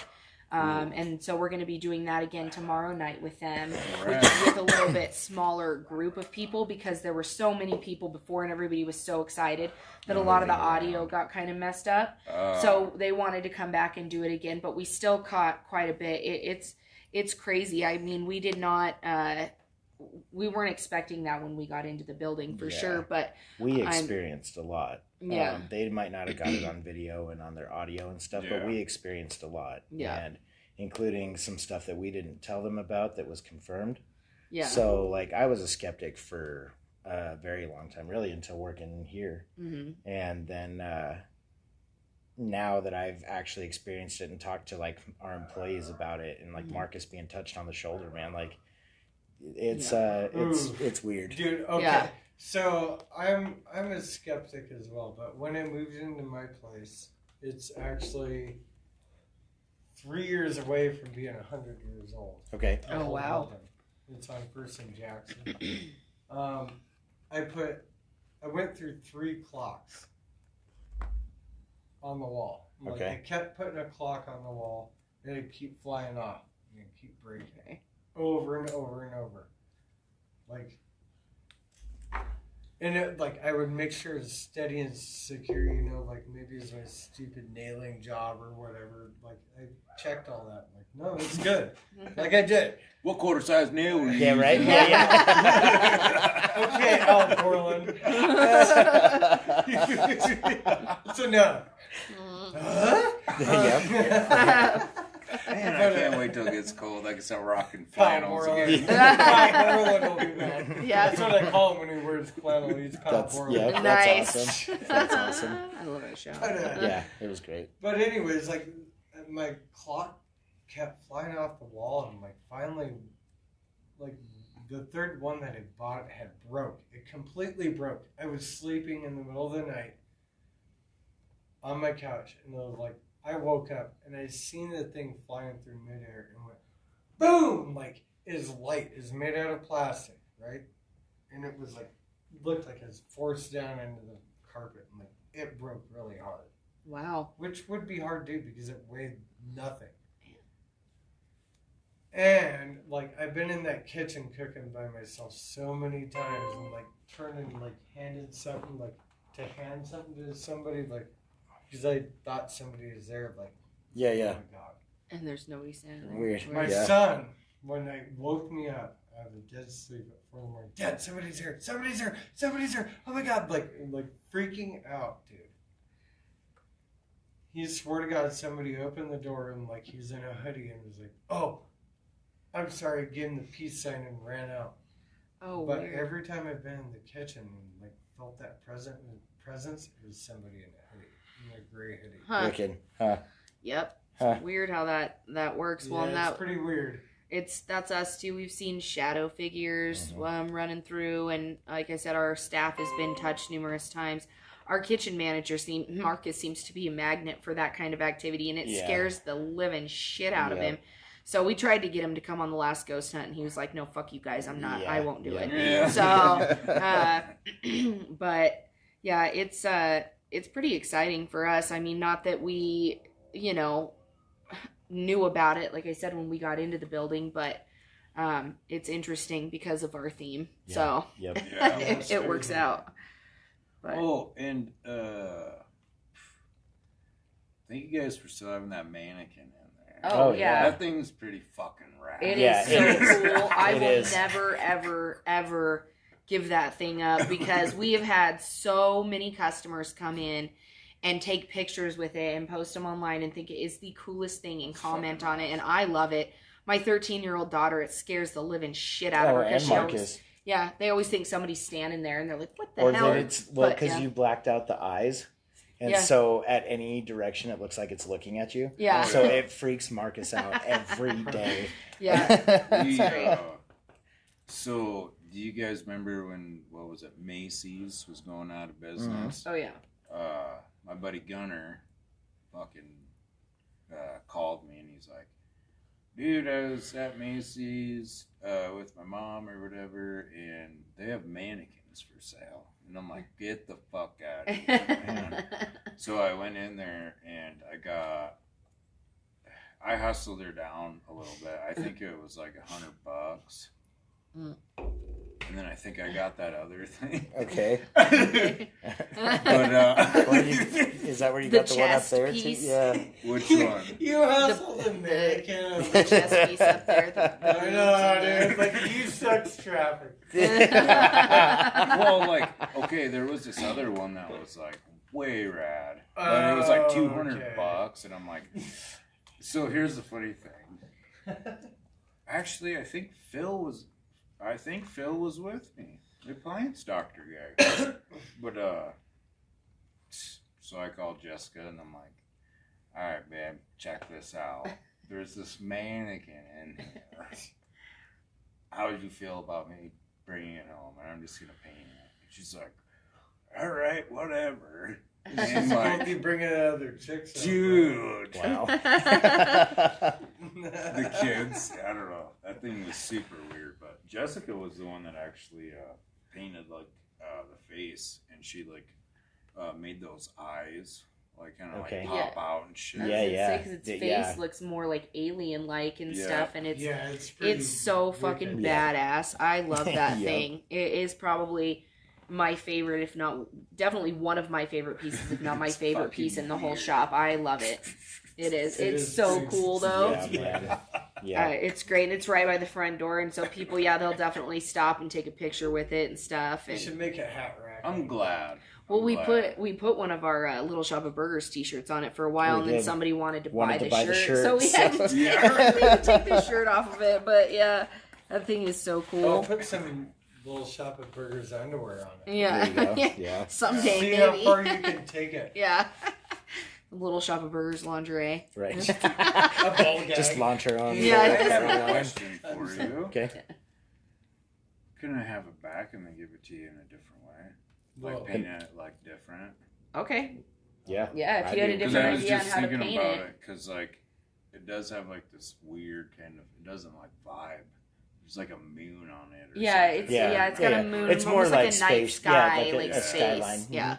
And so we're going to be doing that again tomorrow night with them, with a little bit smaller group of people, because there were so many people before and everybody was so excited that a lot of the audio got kind of messed up. So they wanted to come back and do it again, but we still caught quite a bit. It's crazy. I mean, we did not, we weren't expecting that when we got into the building for sure, but we experienced a lot. Yeah. They might not have got it on video and on their audio and stuff, but we experienced a lot. Yeah. And including some stuff that we didn't tell them about that was confirmed. Yeah. So, like, I was a skeptic for a very long time, really, until working here. Mm-hmm. And then now that I've actually experienced it and talked to, like, our employees about it, and, like, Marcus being touched on the shoulder, man, like, it's weird. Dude, okay. Yeah. So I'm a skeptic as well, but when I moved into my place, it's actually 3 years away from being 100 years old. Okay. Oh, wow. It's on First and Jackson. I went through 3 clocks on the wall. Like, I kept putting a clock on the wall, and it'd keep flying off and keep breaking over and over and over. Like, and it, like, I would make sure it's steady and secure, you know, like maybe it's my stupid nailing job or whatever. Like, I checked all that. Like, no, it's good. Like, I did. What quarter size nail were you Yeah, using? right? Yeah. Okay, Al Portland. So, no. Yep. Man, I can't wait till it gets cold. I can start rocking flannels again. Portland will be back. Yeah. That's what I call him when he wears flannel. He's Kyle Portland. Nice. That's awesome. That's awesome. I love that show. Yeah, it was great. But anyways, like, my clock kept flying off the wall, and like finally, like, the third one that I bought had broke. It completely broke. I was sleeping in the middle of the night on my couch, and I woke up and I seen the thing flying through midair and went boom! Like, his light is made out of plastic, right? And it was like, looked like it was forced down into the carpet, and like it broke really hard. Wow. Which would be hard to do because it weighed nothing. And like, I've been in that kitchen cooking by myself so many times, and like turning, like handed something, like to hand something to somebody, like, because I thought somebody was there, like, Yeah. oh my God. And there's nobody standing there. Weird. My son, one night, woke me up out of a dead sleep at 4 in the morning. Dad, somebody's here, somebody's here, somebody's here. Oh my God, like freaking out, dude. He swore to God somebody opened the door and like he's in a hoodie and was like, oh, I'm sorry, gave him the peace sign and ran out. Oh, but weird. every time I've been in the kitchen and like felt that presence, it was somebody in a hoodie, in a gray hoodie. Huh. Wicked. Huh. Yep. Huh. Weird how that works. Yeah, Well, it's that pretty weird. that's us too. We've seen shadow figures running through, and like I said, our staff has been touched numerous times. Our kitchen manager, Marcus, seems to be a magnet for that kind of activity, and it scares the living shit out of him. So we tried to get him to come on the last ghost hunt, and he was like, "No, fuck you guys, I'm not. I won't do it." Yeah. So, but yeah, it's pretty exciting for us. I mean, not that we, knew about it, like I said, when we got into the building, but it's interesting because of our theme. Yeah. So Yep. Yeah. it works out. But, and thank you guys for still having that mannequin in there. Oh, yeah. That thing's pretty fucking rad. It Yeah, is so it cool. I It will is. never, ever, ever give that thing up because we have had so many customers come in and take pictures with it and post them online and think it is the coolest thing and comment on it, and I love it. My 13-year-old daughter, it scares the living shit out of her. 'Cause and she Marcus. always, yeah, they always think somebody's standing there and they're like, what the Or hell? that it's, well, But, because yeah. you blacked out the eyes. And Yeah. so at any direction, it looks like it's looking at you. Yeah. So it freaks Marcus out every day. Yeah. We, great. so, do you guys remember when, what was it, Macy's was going out of business? Oh, yeah. My buddy Gunner fucking called me and he's like, dude, I was at Macy's with my mom or whatever, and they have mannequins for sale. And I'm like, get the fuck out of here, man. So I went in there and I hustled her down a little bit. I think it was like $100. Mm. And then I think I got that other thing. Okay. But Is that where you The got the one up chest there? piece. Too? Yeah. which one? You hustled the mannequin. The chest piece up there. I know, dude. Like, you sucks traffic. Well, like, okay, there was this other one that was like way rad, but it was like $200, and I'm like, so here's the funny thing. Actually, I think Phil was with me, the appliance doctor guy. But so I called Jessica, and I'm like, all right, babe, check this out. There's this mannequin in here. How would you feel about me bringing it home? And I'm just gonna paint it. And she's like, all right, whatever. And Like, like, you bringing other chicks over. dude, Wow. the kids, I don't know. That thing was super weird. But Jessica was the one that actually painted like the face, and she like made those eyes like kind of Okay. like pop out and shit. Yeah. Because its Yeah. face looks more like alien-like and Yeah. stuff, and Yeah, it's pretty it's so fucking wicked. badass. I love that Yep. thing. It is probably my favorite, if not definitely one of my favorite pieces, if not my It's favorite fucking piece in the whole weird. shop. I love it. It is. It It's is so pretty- cool though. Yeah, man. Yeah. It's great. It's right by the front door, and so people, they'll definitely stop and take a picture with it and stuff. You And should make a hat rack. I'm glad. well, I'm we glad. put one of our Little Shop of Burgers T-shirts on it for a while, We and then did. somebody wanted to Wanted buy to the buy the shirt, so we shirt, had so- to take the shirt off of it. But yeah, that thing is so Oh, cool. put some Little Shop of Burgers underwear on it. Yeah, There you go. Yeah. someday See how maybe. far you can take it. Yeah, Little Shop of Burgers lingerie. Right. A ball gag. Just launch her on. Yeah. I just- have a Right on. question for you. Okay. Can I have it back and then give it to you in a different way? Like Well, paint it like different? Okay. Yeah. Yeah, if I you had a do. Because different I was idea on just how to thinking paint about it. it, because like it does have like this weird kind of, it doesn't like vibe. There's like a moon on it. Or Yeah, something. it's it's got Yeah. a moon. It's more almost like like a night space. Yeah, sky, like a- like a space. skyline. Mhm. Yeah.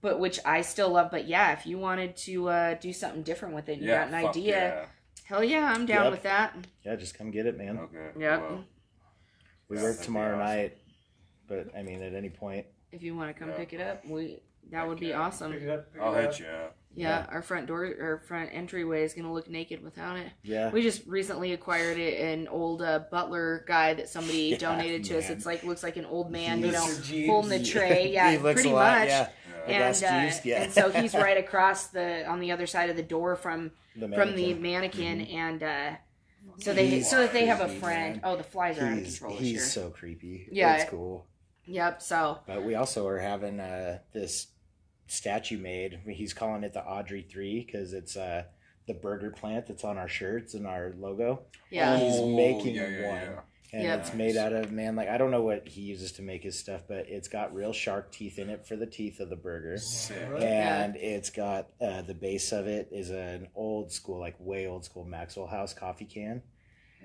But which I still love. But yeah, if you wanted to do something different with it, you got an fuck idea. Hell yeah, I'm down Yep. with that. Yeah, just come get it, man. Yeah. Okay. Yep. Well, We yeah, work that'd be tomorrow awesome. night, but I mean, at any point. If you want to come Yeah. pick it up, that would be Okay. awesome. pick it up, pick I'll it up. hit you up. Yeah, our front door or front entryway is gonna look naked without it. Yeah. We just recently acquired an old Butler guy that somebody Yeah, donated to us. man. It's like looks like an old man, Mr. Jeeves. holding the tray. Yeah, He looks pretty a lot, much. Yeah. Yeah. Gus Jeeves, yeah. And so he's right across on the other side of the door from the mannequin, and so that they have a creepy, friend. man. Oh, the flies are out of control this year. He's so creepy. Yeah. It's cool. Yep. So But we also are having this statue made. He's calling it the Audrey 3 because it's the burger plant that's on our shirts and our logo. yeah, He's making yeah. one. And Yep. it's made out of, man, like, I don't know what he uses to make his stuff, but it's got real shark teeth in it for the teeth of the burger. Sick. And it's got, the base of it is an old school, like way old school Maxwell House coffee can.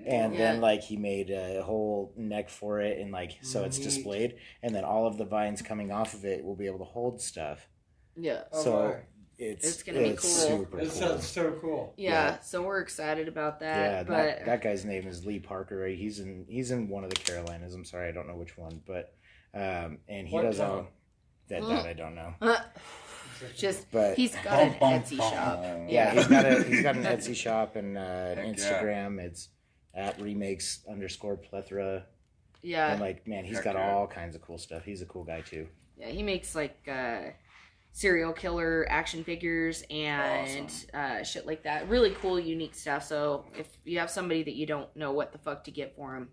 And then, like, he made a whole neck for it, and, like, so it's displayed. And then all of the vines coming off of it will be able to hold stuff. Yeah. So it's gonna be cool. super It cool. sounds so cool. Yeah, so we're excited about that. Yeah, but that guy's name is Lee Parker. Right? He's in one of the Carolinas. I'm sorry, I don't know which one, but and he What does town? all that I don't know. just But he's got an Etsy shop. yeah, he's got an Etsy shop and an Heck Instagram. It's at remakes_plethora. Yeah. And like, man, he's Heck got yeah. all kinds of cool stuff. He's a cool guy too. Yeah, he makes like serial killer action figures and shit like that. Really cool, unique stuff. So if you have somebody that you don't know what the fuck to get for him,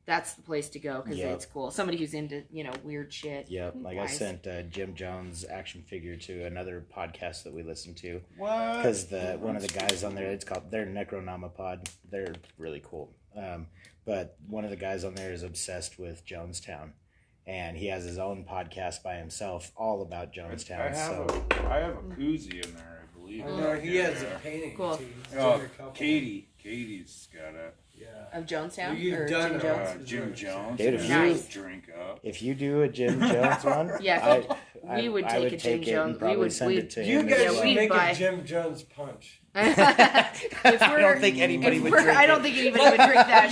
that's the place to go because Yep. it's cool. Somebody who's into weird shit. Yep. Like Nice. I sent Jim Jones' action figure to another podcast that we listen to. What? Because one of the guys on there, they're Necronomipod. They're really cool. But one of the guys on there is obsessed with Jonestown, and he has his own podcast by himself, all about Jonestown. I have a koozie in there, I believe. I know he has a painting. Cool. Too. He's Oh, done a couple. Katie's got it. Yeah. Of Jonestown You've or done Jim it. Jones? Jim Jones. Dude, if yeah, you- just drink up. if you do a Jim Jones one, Yeah, I we would I take would a Jim take it Jones. and probably We would- send it to You him. guys as Yeah, should well. we make buy- a Jim Jones punch. If I don't think anybody would drink I don't it. think anybody would drink that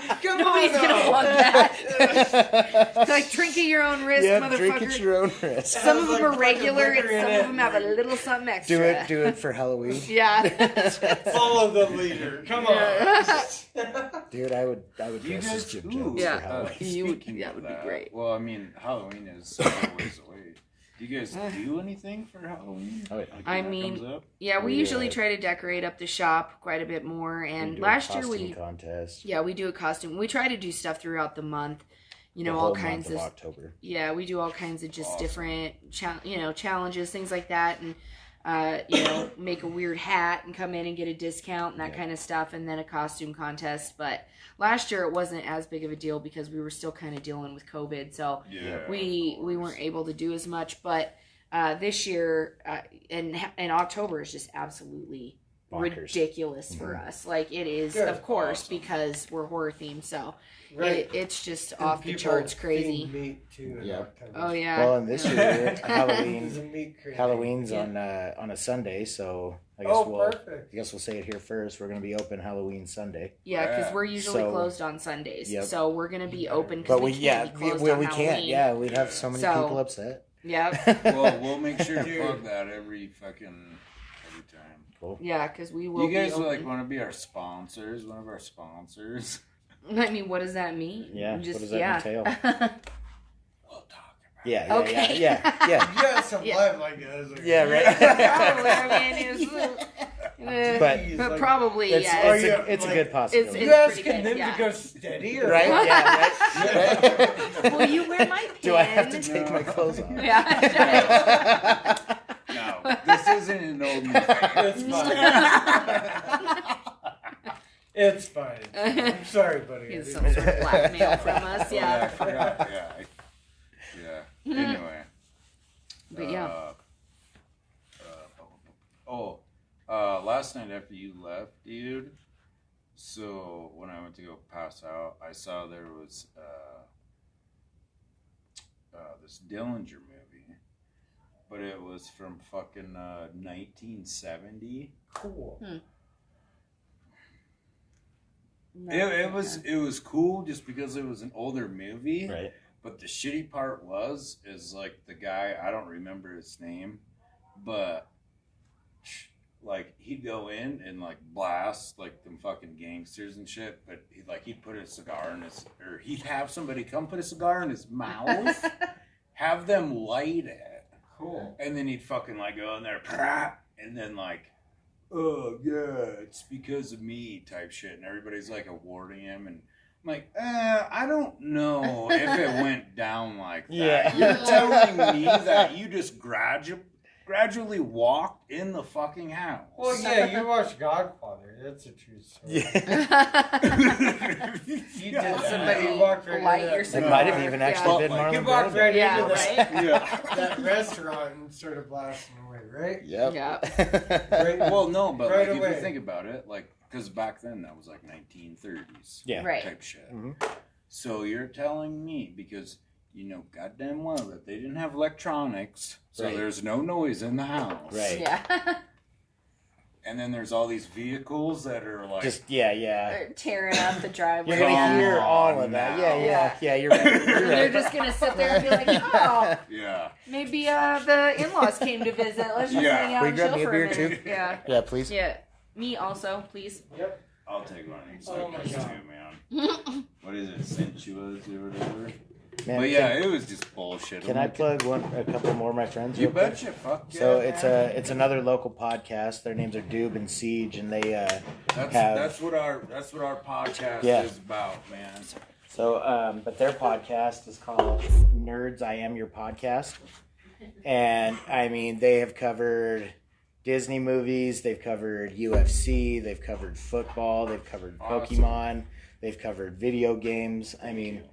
shit. Come Nobody's on, gonna now. want that. Like, drink at your own risk, Yeah, motherfucker. drink at your own risk. Some of Sounds them are like regular, fucking and liquor in some it. of them have a little something extra. Do it for Halloween. Yeah. Follow the leader. Come on. Dude, I would You dress as guys, Jim ooh, Jones Yeah. for Halloween. You would- speaking that of would be great. Well, I mean, Halloween is always away. Do you guys do anything for Halloween? Oh, yeah. Like, I when that mean, comes up? Yeah, we We, usually uh, try to decorate up the shop quite a bit more. We And do a last year costume we, contest. yeah, we do a costume. We try to do stuff throughout the month. You know, the all whole kinds month of October. yeah, we do all kinds of just Awesome. different challenges, things like that, and make a weird hat and come in and get a discount and that Yeah. kind of stuff, and then a costume contest. But last year it wasn't as big of a deal because we were still kind of dealing with COVID, so Yeah, we of course. weren't able to do as much. But this year in October is just absolutely Bonkers. ridiculous for us. Like it is, Good. of course, Awesome. because we're horror themed, so Right. it's just And off the people charts crazy. feed meat too in Yep. October. Oh yeah. Well, and this year There's Halloween. a meat craze. Halloween's Yeah. on a Sunday, so I guess Oh, we'll perfect. say it here first. We're going to be open Halloween Sunday, Yeah, because Yeah. we're usually So- closed on Sundays, Yep. so we're gonna be open. Cause but we can't be closed on we can't. Halloween. Yeah, we'd have so many So- people upset. Yeah, Well, we'll make sure to Dude. plug that every time. Cool. yeah, because we Do will. you guys be open. like want to be our sponsors? One of our sponsors. I mean, what does that mean? Yeah, Just, what does that yeah. entail? We'll talk about. Yeah, Okay. yeah. You got some Yeah. live like us. Yeah, right. Probably, I mean, But- but probably, It's, yeah. it's, Are a, it's a you, good possibility. You It's pretty asking good, them yeah. to go steady, or Right? what? Yeah, right. Will you wear my pin? Do I have to take my clothes off? Yeah. No, this isn't an old new It's fine. It's fine. I'm sorry, buddy. I He's didn't- some sort of blackmail from us, Oh, yeah, I yeah. forgot. Yeah. Anyway. But yeah. Last night after you left, dude. So when I went to go pass out, I saw there was this Dillinger movie, but it was from fucking 1970. Cool. It was cool just because it was an older movie. Right. But the shitty part is like the guy, I don't remember his name, but like he'd go in and like blast like them fucking gangsters and shit, but he'd put a cigar in his, or he'd have somebody come put a cigar in his mouth, have them light it, Cool. and then he'd fucking like go in there, "Prah," and then like, oh yeah, it's because of me type shit, and everybody's like awarding him, and I'm like, I don't know if it went down like that. Yeah. You're telling me that you just gradually walked in the fucking house. Well, yeah, you watched Godfather. That's a true story. Yeah. He did Yeah. that. Somebody He walked right light into your that. That cigar. might have even actually been He Marlon walked Brando. right Yeah, into right? that restaurant and started blasting away, right? Yep. Yeah. Right. Well, no, but Right like, if away. you think about it, like, because back then that was like 1930s Yeah. Right. type shit. Mhm. So you're telling me, because you know goddamn well that they didn't have electronics, so Right. there's no noise in the house. Right. Yeah. And then there's all these vehicles that are like, Just yeah. They're tearing up the driveway. You're gonna Come hear all on of that. now. Yeah. You're right. You're They're right. just gonna sit there and be like, oh, yeah. maybe the in-laws came to visit. Let's just Yeah. hang out Will and you grab chill me a for beer, a minute. too? Yeah. Yeah, please. Yeah. Me also, please. Yep. I'll take one of these Oh my suckers God. too, man. What is it, sensuous or whatever? Man, But yeah, it was just bullshit. Can I'm I like, plug a couple more of my friends? You real quick? betcha, fuck yeah. So man. it's another local podcast. Their names are Doob and Siege, and they have That's what our podcast Yeah. is about, man. so but their podcast is called Nerds I Am Your Podcast, and I mean they have covered Disney movies, they've covered UFC, they've covered football, they've covered Awesome. Pokemon, they've covered video games. I mean,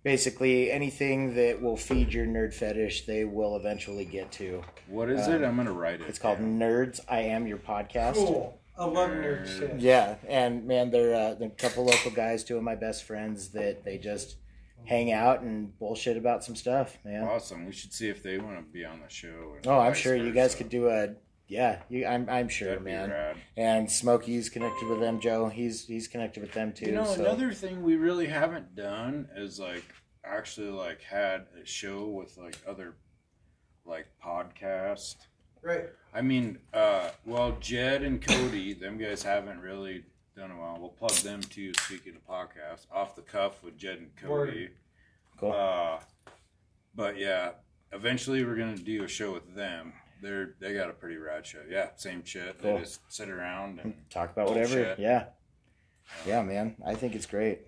basically anything that will feed your nerd fetish, they will eventually get to. What is it? I'm gonna write it. It's called down. Nerds I Am Your Podcast. Cool. I love nerd shit. Yeah, and man, they're a couple local guys, two of my best friends that they just hang out and bullshit about some stuff, man. Awesome. We should see if they want to be on the show. and Oh, I'm vice sure you guys versa. could do a I'm sure, That'd be man. rad. And Smokey's connected with them. Joe, he's connected with them too. You know, so. another thing we really haven't done is like actually like had a show with like other like podcast. Right. I mean, well, Jed and Cody, them guys haven't really done it well. We'll plug them too. Speaking of podcasts, Off the Cuff with Jed and Cody. Cool. But yeah, eventually we're gonna do a show with them. They got a pretty rad show. Yeah, same shit. Cool. They just sit around and Talk about whatever. bullshit. Yeah, man. I think it's great.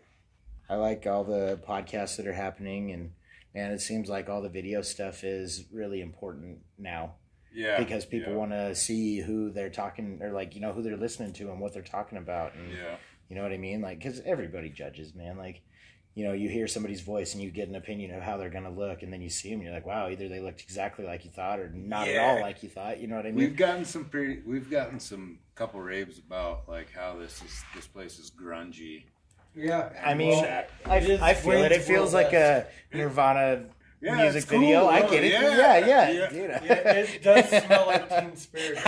I like all the podcasts that are happening, and man, it seems like all the video stuff is really important now. Yeah, Because people want to see who they're talking, or like, you know, who they're listening to and what they're talking about. And Yeah. you know what I mean? Like, because everybody judges, man. Like, you know, you hear somebody's voice and you get an opinion of how they're going to look, and then you see them and you're like, wow, either they looked exactly like you thought or not at all like you thought. You know what I mean? We've gotten some couple raves about like how this place is grungy. Yeah. I mean, Well, I feel it. It feels like a Nirvana Yeah, music it's cool, video. I though. get it. Yeah. Yeah. Dude. Yeah, it does smell like Teen Spirit.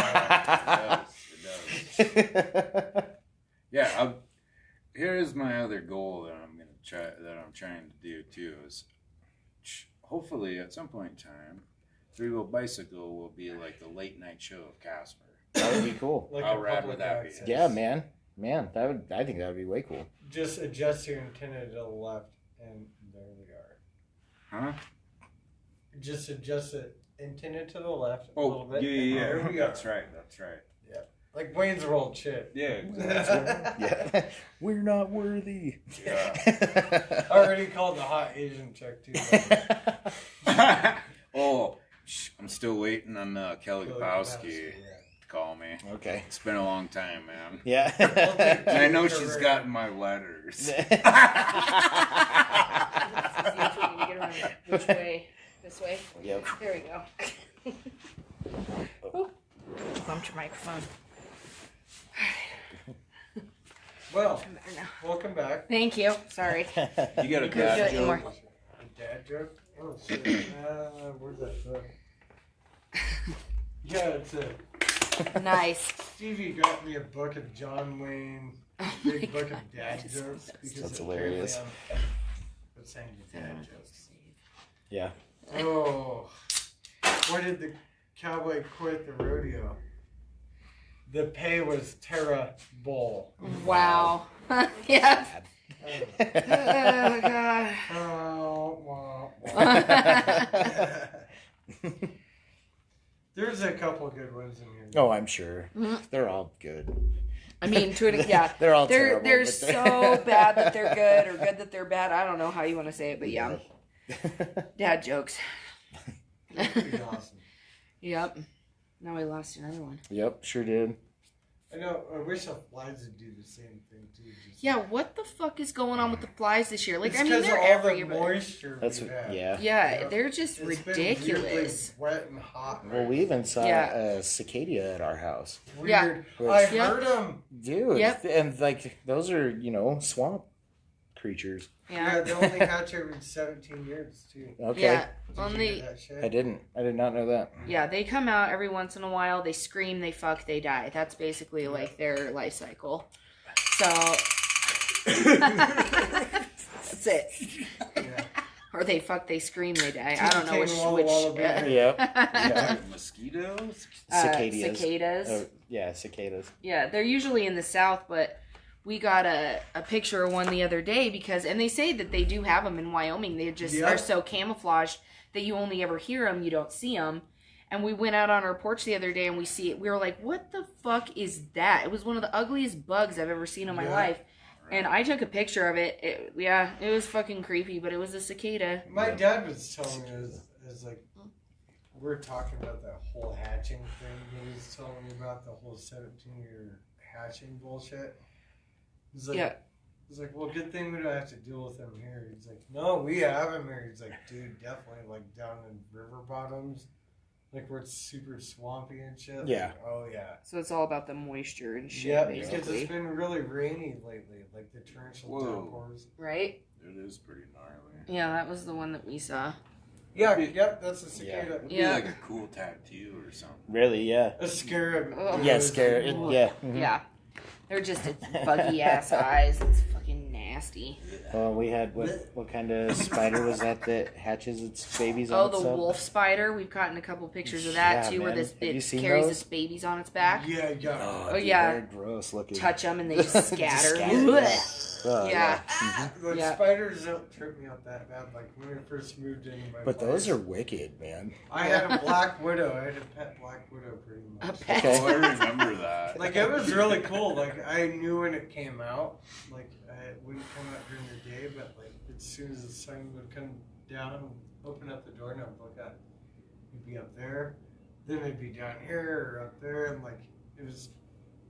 It does. Yeah. Here's my other goal that I'm trying to do too is hopefully at some point in time, Three Wheel Bicycle will be like the late night show of Casper. That would be cool. Like How a rad public would that be? access. Yeah, man. I think that would be way cool. Just adjust your antenna to the left, and there we are. Huh? Just adjust the antenna to the left a little Oh, bit. yeah. and there we That's are. right. Like Wayne's World shit. Yeah, exactly. Yeah. We're not worthy. Yeah. I already called the hot Asian chick too. Oh, I'm still waiting on Kelly Kelly Kapowski Kapowski, to call me. Okay. It's been a long time, man. Yeah. And I know she's gotten my letters. See if we can get around it. Which way? This way? Yep. There we go. Ooh, bumped your microphone. Well, I'm better now. welcome back. Thank you. Sorry. You got a Couldn't do it dad anymore. joke? A dad joke? Oh shit. Where's that book? Yeah, it's a Nice. Stevie got me a book of John Wayne, big book of dad jokes. Because That's apparently hilarious. I'm saying dad jokes. Yeah. Oh, why did the cowboy quit the rodeo? The pay was terrible. Wow. Yeah. Oh, Oh god. wah, wah. There's a couple good ones in here. Oh, I'm sure. They're all good. I mean, to an yeah. They're all They're terrible. they're but so bad that they're good, or good that they're bad. I don't know how you want to say it, but yeah. Dad jokes. Pretty awesome. Yep. Now we lost another one. Yep, sure did. I know. I wish the flies would do the same thing too. Yeah, what the fuck is going on with the flies this year? Like, It's I mean, because they're of all every the moisture. That's we've had. yeah. Yeah, they're just It's ridiculous. been really wet and hot. Well, we even saw Yeah. a cicada at our house. Weird. Yeah. I Yeah. heard them. Dude, Yep. and like those are, swamp creatures. Yeah, they only hatch every 17 years too. Okay. Yeah, Did you only hear that shit? I did not know that. yeah, they come out every once in a while. They scream, they fuck, they die. That's basically like their life cycle. So that's it. Yeah. Or they fuck, they scream, they die. I don't know which. Walla Walla Baby. Yep. Yeah. Mosquitoes? Cicadas. Cicadas. Yeah, cicadas. Yeah, they're usually in the south, but we got a picture of one the other day and they say that they do have them in Wyoming. They just are so camouflaged that you only ever hear them, you don't see them. And we went out on our porch the other day and we see it. We were like, what the fuck is that? It was one of the ugliest bugs I've ever seen in my life. And I took a picture of it. It was fucking creepy, but it was a cicada. My dad was telling me, is like, we're talking about that whole hatching thing. He was telling me about the whole 17-year hatching bullshit. He's like, He's like, well, good thing we don't have to deal with them here. He's like, no, we have them here. He's like, dude, definitely, like, down in river bottoms, like, where it's super swampy and shit. Yeah. Like, oh, yeah. So it's all about the moisture and shit, Yeah, basically. because it's been really rainy lately, like the torrential downpours. Right? It is pretty gnarly. Yeah, that was the one that we saw. Yeah, yep, that's a cicada. It'd be like a cool tattoo or something. Really, yeah. A scarab. Oh. Yeah, scare. Yeah. Mhm. Yeah. They're just its buggy ass eyes. It's fucking nasty. Well, we had what kind of spider was that hatches its babies Oh, on the itself? wolf spider. We've gotten a couple pictures of that Yeah, too, where man. this Have you it seen carries those? its babies on its back. Yeah, yeah. Oh, dude, yeah. They're gross looking. Touch them and they just scatter. Oh, Yeah. Like, Yeah. spiders don't trip me out that bad. Like when I first moved into my But place, those are wicked, man. I had a black widow. I had a pet black widow pretty much. A pet. Oh, I remember that. Like it was really cool. Like I knew when it came out. Like it wouldn't come out during the day, but like as soon as the sun would come down and open up the door and I'd look at, it'd be up there, then it'd be down here or up there, and like it was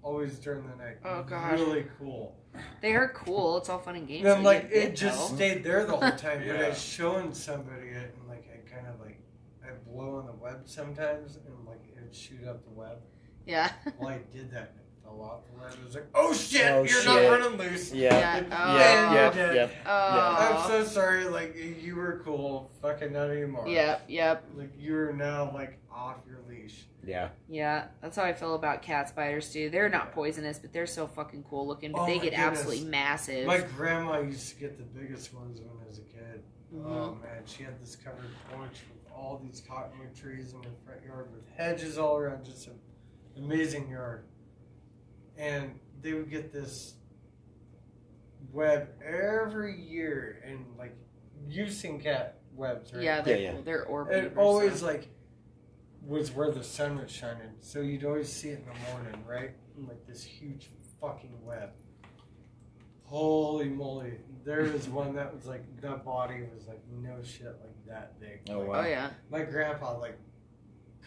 always during the night. Oh, gosh. Really cool. They are cool. It's all fun and games. And so like you get it just though. stayed there the whole time. But I Yeah. showing somebody it, and like I kind of like I blow on the web sometimes, and like it would shoot up the web. Yeah. Well, I did that. And it fell off the web. It was like, oh shit, Oh, you're shit. not running loose. Yeah. Yeah. And Oh. you're dead. Yep. I'm Oh. so sorry. Like you were cool. Fucking not anymore. Yep. Yep. Like you are now like off your leash. Yeah. Yeah. That's how I feel about cat spiders too. They're not poisonous, but they're so fucking cool looking. But Oh, they my get goodness. absolutely massive. My grandma used to get the biggest ones when I was a kid. Mhm. Oh man, she had this covered porch with all these cottonwood trees in her front yard with hedges all around, just an amazing yard. And they would get this web every year, and like you've seen cat webs, right? Yeah, they're Yeah, yeah. cool. They're orb It weavers, always so. like was where the sun was shining, so you'd always see it in the morning, right? And, like this huge fucking web. Holy moly! There was one that was like the body was like no shit like that big. Oh, Like, wow. Oh yeah. my grandpa like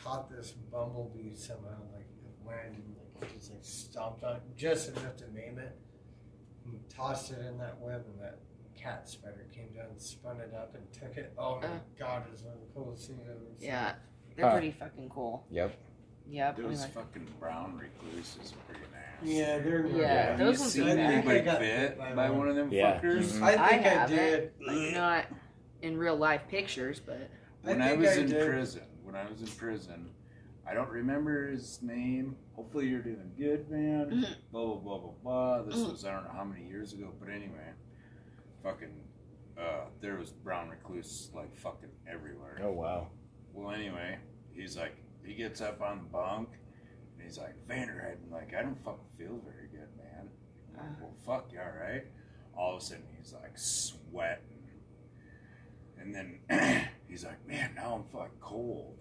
caught this bumblebee somehow, like it landed, like just like stomped on it just enough to maim it, and tossed it in that web, and that cat spider came down and spun it up and took it. Oh my god, it was one of the coolest things I've ever seen. Yeah. They're Huh. pretty fucking cool. Yep. Yep. Those like- fucking brown recluses are pretty nasty. Yeah, they're Yeah, Have those you ones seen are bad. anybody I got bit bit by by one of them Yeah. fuckers? Mhm. I think I, haven't. did. Like, not in real life pictures, but When I think was in did. prison, I don't remember his name. Hopefully you're doing good, man. Mhm. Blah, blah, blah, blah, blah. This Mhm. was, I don't know how many years ago, but anyway, fucking, there was brown recluse, like, fucking everywhere. Oh, wow. Well, anyway, he's like, he gets up on the bunk, and he's like, Vanderhead, and like, I don't fucking feel very good, man. I'm like, well, fuck, you alright? All of a sudden, he's like sweating. And then he's like, man, now I'm fucking cold.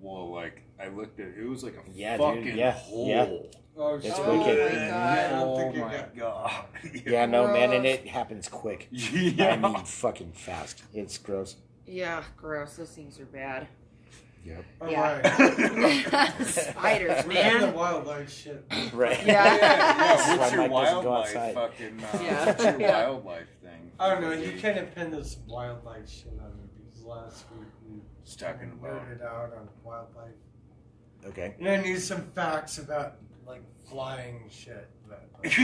Well, like, I looked at it was like a Yeah, dude, fucking yeah, hole. yeah. Oh, It's shit. wicked. my God. Oh I my god. Yeah, no, man, and Gross. it happens quick. Yeah. I mean, fucking fast. It's gross. yeah, gross. Those things are bad. Yep. All Yeah. right. Spiders, We're in the man. wildlife shit. Right. Yeah. What's your Why Mike doesn't go wildlife outside. fucking? Yeah. What's your Yeah. wildlife thing? I don't know. You kind of pin this wildlife shit on me because last week we Just talking kinda about. nerded out on wildlife. Okay. And I knew some facts about like flying shit. But, like,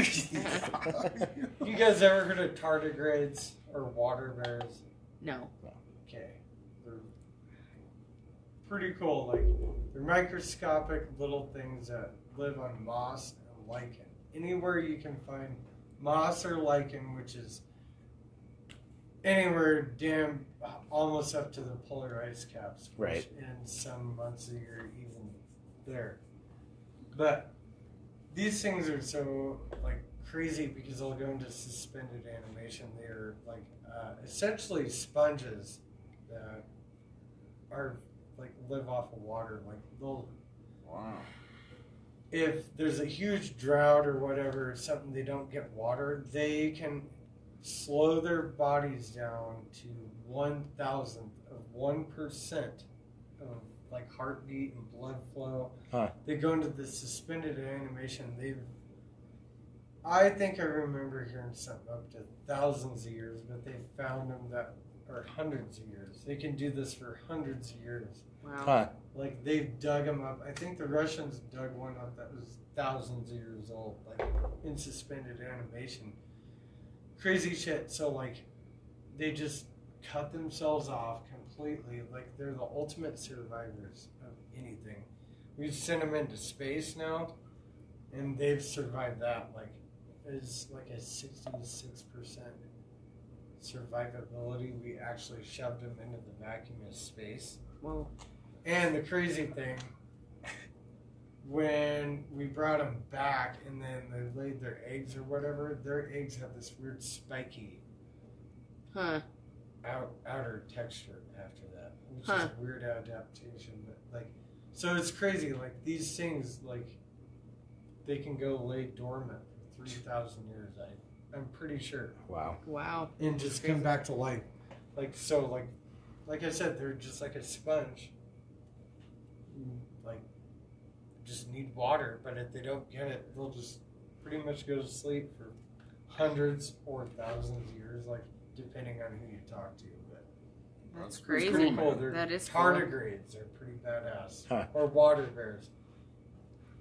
you guys ever heard of tardigrades or water bears? No. Okay. They're pretty cool. Like, they're microscopic little things that live on moss and lichen. Anywhere you can find moss or lichen, which is anywhere damn almost up to the polar ice caps. Which Right. in some months of the year, even there. But these things are so like crazy because they'll go into suspended animation. They're like essentially sponges that are like live off of water. Like they'll, Wow. if there's a huge drought or whatever, something they don't get water, they can slow their bodies down to 1,000th of 1% of like heartbeat and blood flow. Huh. They go into the suspended animation. I think I remember hearing something up to thousands of years, but they found them that are hundreds of years. They can do this for hundreds of years. Wow. Huh. Like they've dug them up. I think the Russians dug one up that was thousands of years old, like in suspended animation. Crazy shit. So like, they just cut themselves off completely. Like they're the ultimate survivors of anything. We've sent them into space now, and they've survived that. Like, it's like a 66% survivability. We actually shoved them into the vacuum of space. Whoa. And the crazy thing, when we brought them back and then they laid their eggs or whatever, their eggs have this weird spiky outer texture after that, which is a weird adaptation. But like, so it's crazy. Like these things, like they can go lay dormant for 3,000 years. I'm pretty sure. Wow. Wow. And just come back to life. Like so, like I said, they're just like a sponge. Like, just need water, but if they don't get it, they'll just pretty much go to sleep for hundreds or thousands of years, like depending on who you talk to. But That's it's crazy. pretty cool. They're That is cool. tardigrades are pretty badass, Huh. or water bears.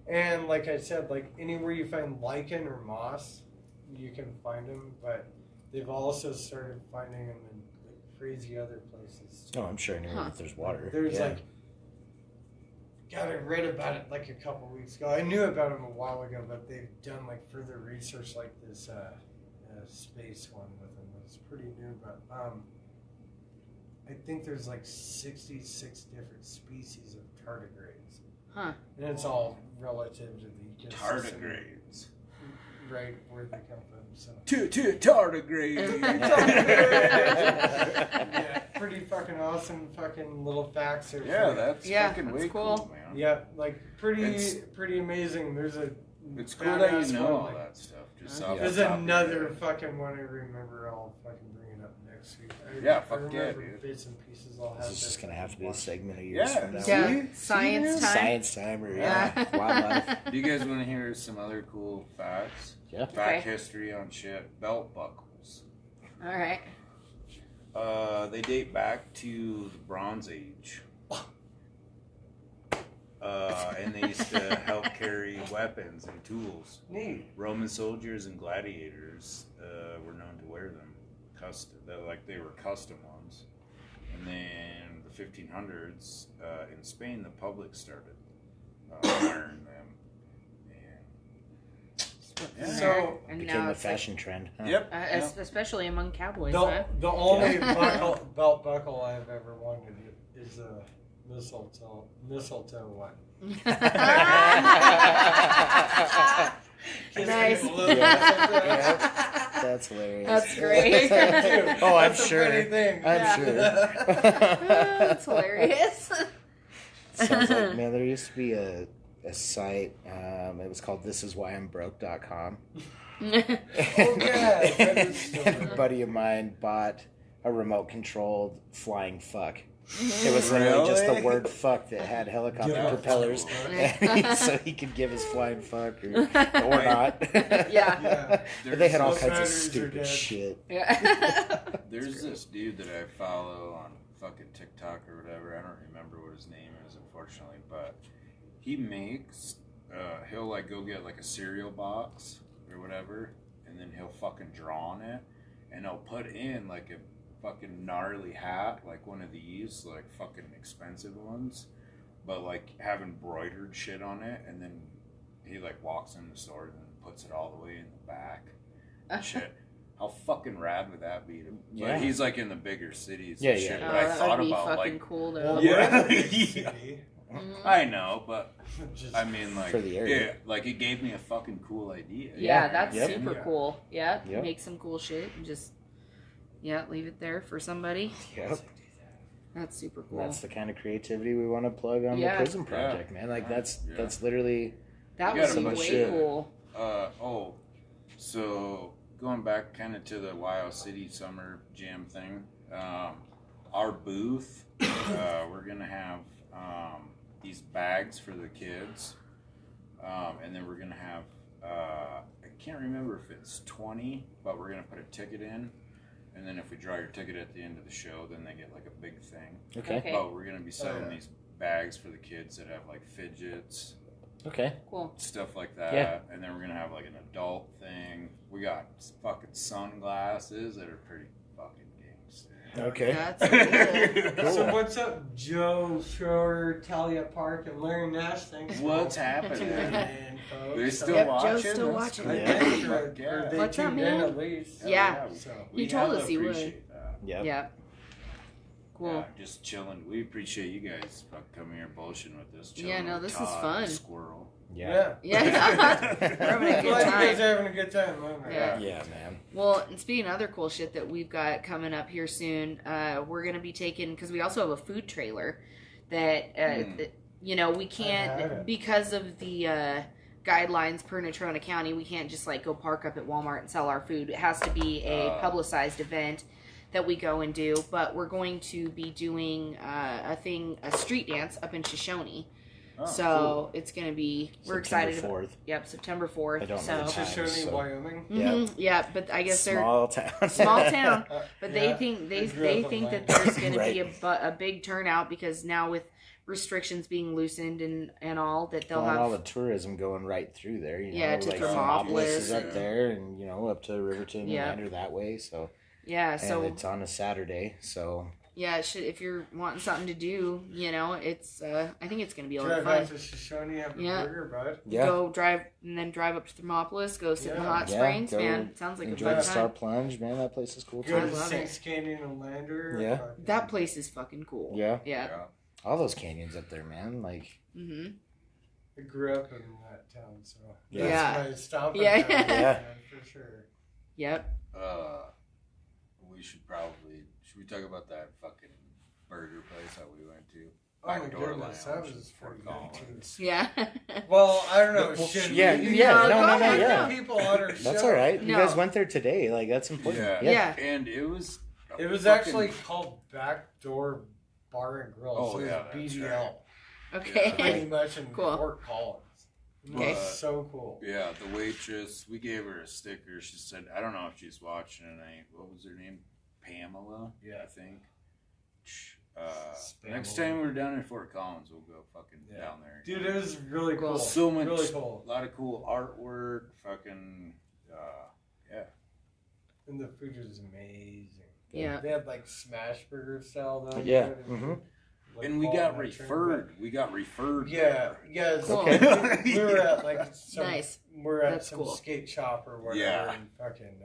And like I said, like anywhere you find lichen or moss, you can find them. But they've also started finding them in like crazy other places. Oh, I'm sure anywhere that there's water. There's yeah. like, God, I read about it like a couple weeks ago. I knew about them a while ago, but they've done like further research, like this space one with them. It's pretty new, but I think there's like 66 different species of tardigrades. Huh. And it's all relative to the ecosystem. Tardigrades. Right, where they come from. So. Tardigrades. Yeah, pretty fucking awesome fucking little facts here. Yeah, that's fucking that's way cool. cool, man. Yeah, like pretty amazing. There's a It's cool that badass you know one, all like- that stuff. Just Yeah. off the There's top of your another head. fucking one I remember. I'll fucking bring it up next week. Yeah, I fuck yeah, remember dude. Bits and pieces. I'll have. This is just going to have to be a segment of Yeah. yours from now See? on. Yeah. Science time. Science time or Yeah. wildlife. Do you guys want to hear some other cool facts? Yeah. Fact Okay. history on shit. Belt buckles. All right. They date back to the Bronze Age. And they used to help carry weapons and tools. Neat. Roman soldiers and gladiators were known to wear them. They were custom ones. And then the 1500s, in Spain, the public started wearing them. And, So and Became now the it's like, fashion trend. Huh? yep. especially among cowboys. The, Huh? the only belt buckle I've ever wanted is a mistletoe one. Nice. That's hilarious. That's great. Oh, I'm That's a sure. funny thing. I'm sure. That's hilarious. Sounds like, man, there used to be a site, it was called thisiswhyimbroke.com. Oh, yeah. A buddy of mine bought a remote controlled flying fuck. It was literally just the Really? word "fuck" that had helicopter Yeah. propellers, so he could give his flying fuck or not. Yeah. But they had all Those kinds of batteries are stupid dead. shit. Yeah. There's this dude that I follow on fucking TikTok or whatever. I don't remember what his name is, unfortunately, but he makes, he'll like go get like a cereal box or whatever, and then he'll fucking draw on it, and he'll put in like a fucking gnarly hat, like one of these, like fucking expensive ones, but like have embroidered shit on it, and then he like walks in the store and then puts it all the way in the back and shit. How fucking rad would that be? Yeah. But he's like in the bigger cities Yeah, and yeah. shit. Oh, But I that thought would be about fucking like, cool though. Well, Yeah. we're in the big Yeah. city. I know, but Just- I mean, like, For the area. yeah, like it gave me a fucking cool idea. Yeah, that's Yep. super Yeah. cool. Yeah, Yep. make some cool shit and just leave it there for somebody. Yep. That's super cool. That's the kind of creativity we want to plug on Yeah. the Prism project, man. Like that's Yeah. that's literally That You would gotta be put way shit. cool. So going back kind of to the Wyoming City Summer Jam thing, our booth, we're gonna have these bags for the kids, and then we're gonna have I can't remember if it's 20, but we're gonna put a ticket in, and then if we draw your ticket at the end of the show, then they get like a big thing. okay. But we're gonna be selling yeah. these bags for the kids that have like fidgets, Okay. Cool. stuff like that. Yeah. And then we're gonna have like an adult thing. We got fucking sunglasses that are pretty fucking gangster. Okay. That's cool. So what's up, Joe Schroeder, Talia Park, and Larry Nash? Thanks. What's for happening? tuning in, folks. They're still Yep, watching. Joe's still That's watching. I cool. Yeah. think Fuck yeah. they What's up, tuned in man? at least. Hell Yeah. So He we told hella us he would. appreciate that. Yep. Yeah. Cool. Yeah, just chilling. We appreciate you guys coming here bullshitting with us. Yeah, chilling no, with this is Todd, fun. the Squirrel. Yeah. Yeah. We're having a good Glad you guys time. are having a good time. Huh? Yeah. Yeah, man. Well, and speaking of other cool shit that we've got coming up here soon, we're going to be taking, because we also have a food trailer that, that, you know, we I had can't, it. because of the guidelines per Natrona County, we can't just like go park up at Walmart and sell our food. It has to be a publicized event that we go and do, but we're going to be doing a street dance up in Shoshone. Oh, So it's going to be, we're September excited. 4th. Yep, September 4th. I don't so. know the time. Shoshone, So- Wyoming. Mhm, yeah, but I guess they're Small town. small town. But Yeah, they think I grew they up in think that Wyoming. there's going to be Right. a big turnout because now with restrictions being loosened and all that they'll Well, and all have. the tourism going right through there. You know, Yeah, to like Thermopolis is up and- there, and you know up to Riverton Yeah. and Lander that way. So Yeah, and so it's on a Saturday. So yeah, it should, if you're wanting something to do, you know, it's I think it's going to be a lot Drive of out fun. to Shoshone, have a Yeah. burger, bud. yeah, Go drive and then drive up to Thermopolis, go sit in the Yeah. hot Yeah, springs, go man. Sounds like a enjoy fun the Star time. Plunge, man. That place is cool Go I too. to love Sinks Canyon and Lander. Yeah. Fucking- That place is fucking cool. Yeah. Yeah. Yeah. All those canyons up there, man. Like Mhm. I grew up in that town, so Yeah. Yeah. that's my stomping Yeah. ground, Yeah. man, for sure. Yep. We should we talk about that fucking burger place that we went to? Oh my Backdoor goodness, Lounge that in was Fort pretty good Collins. too. Yeah. Well, I don't know. Well, should yeah, we? yeah, No, no, go no, no, ahead, yeah. no. People on our That's show. all right. You No. guys went there today. Like that's important. Yeah. Yeah. And it was. a It was fucking- actually called Backdoor Bar and Grill. Oh, so it was yeah, that's BDL. Okay. Pretty much in Cool. Fort Collins. It Okay. was so cool. Yeah, the waitress. We gave her a sticker. She said, "I don't know if she's watching." What was her name? Pamela. Yeah. I think. Next time we're down in Fort Collins, we'll go fucking Yeah. down there. Dude, it was really Cool. cool. So much, Really cool. a lot of cool artwork. Fucking, yeah. And the food was amazing. Yeah. They had like smash burger style though. Yeah. and, Mhm. like, And we all got that referred. We got referred. Yeah, there. yeah. it's- Cool. We were at like some, Nice. we're at That's some cool. skate shop or whatever, Yeah. and fucking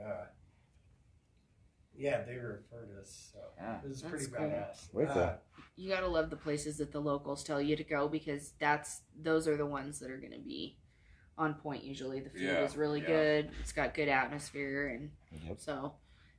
yeah, they referred us. So Yeah. it was That's pretty cool. badass. Way cool. You gotta love the places that the locals tell you to go because those are the ones that are gonna be on point usually. The food Yeah, is really yeah. good. It's got good atmosphere and Yep. so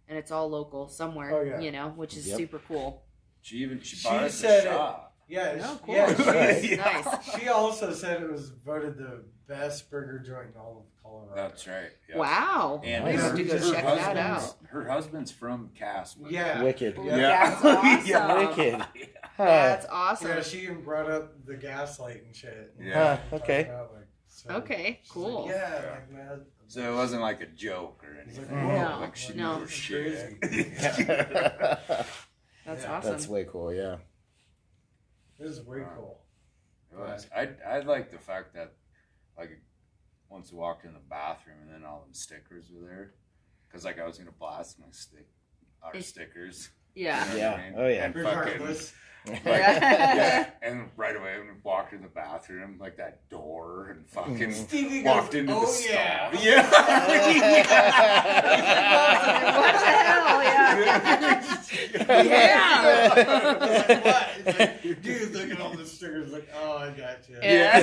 and it's all local somewhere, Oh, yeah. you know, which is Yep. super cool. She She bought us said a it- shot. Yeah, Oh, cool. yeah. Nice. She also said it was voted the best burger joint in all of Colorado. That's right. Yeah. Wow. And We have to go check that out. Her husband's from Casper. Yeah. Wicked. That's awesome. Yeah. Wicked. That's awesome. Yeah, she even brought up the gaslight and shit. Yeah. Okay. About, like, so, Okay, she's cool. Like, yeah, like, man. So it wasn't like a joke or anything. No, Like she no. knew her shit. That's Yeah. awesome. That's way cool. Yeah. This is way cool. It was. I like the fact that, like, once we walked in the bathroom and then all them stickers were there, because like I was gonna blast our stickers. Yeah. You know Yeah. what I mean? Oh, yeah. And fucking, Regardless. like, yeah. And right away when we walked in the bathroom, like that door and fucking Stevie walked goes, into "Oh, the stall. yeah." Yeah. What the hell? Yeah. What? It's like, dude, look at all the stickers. Like, oh, I got you. Yeah.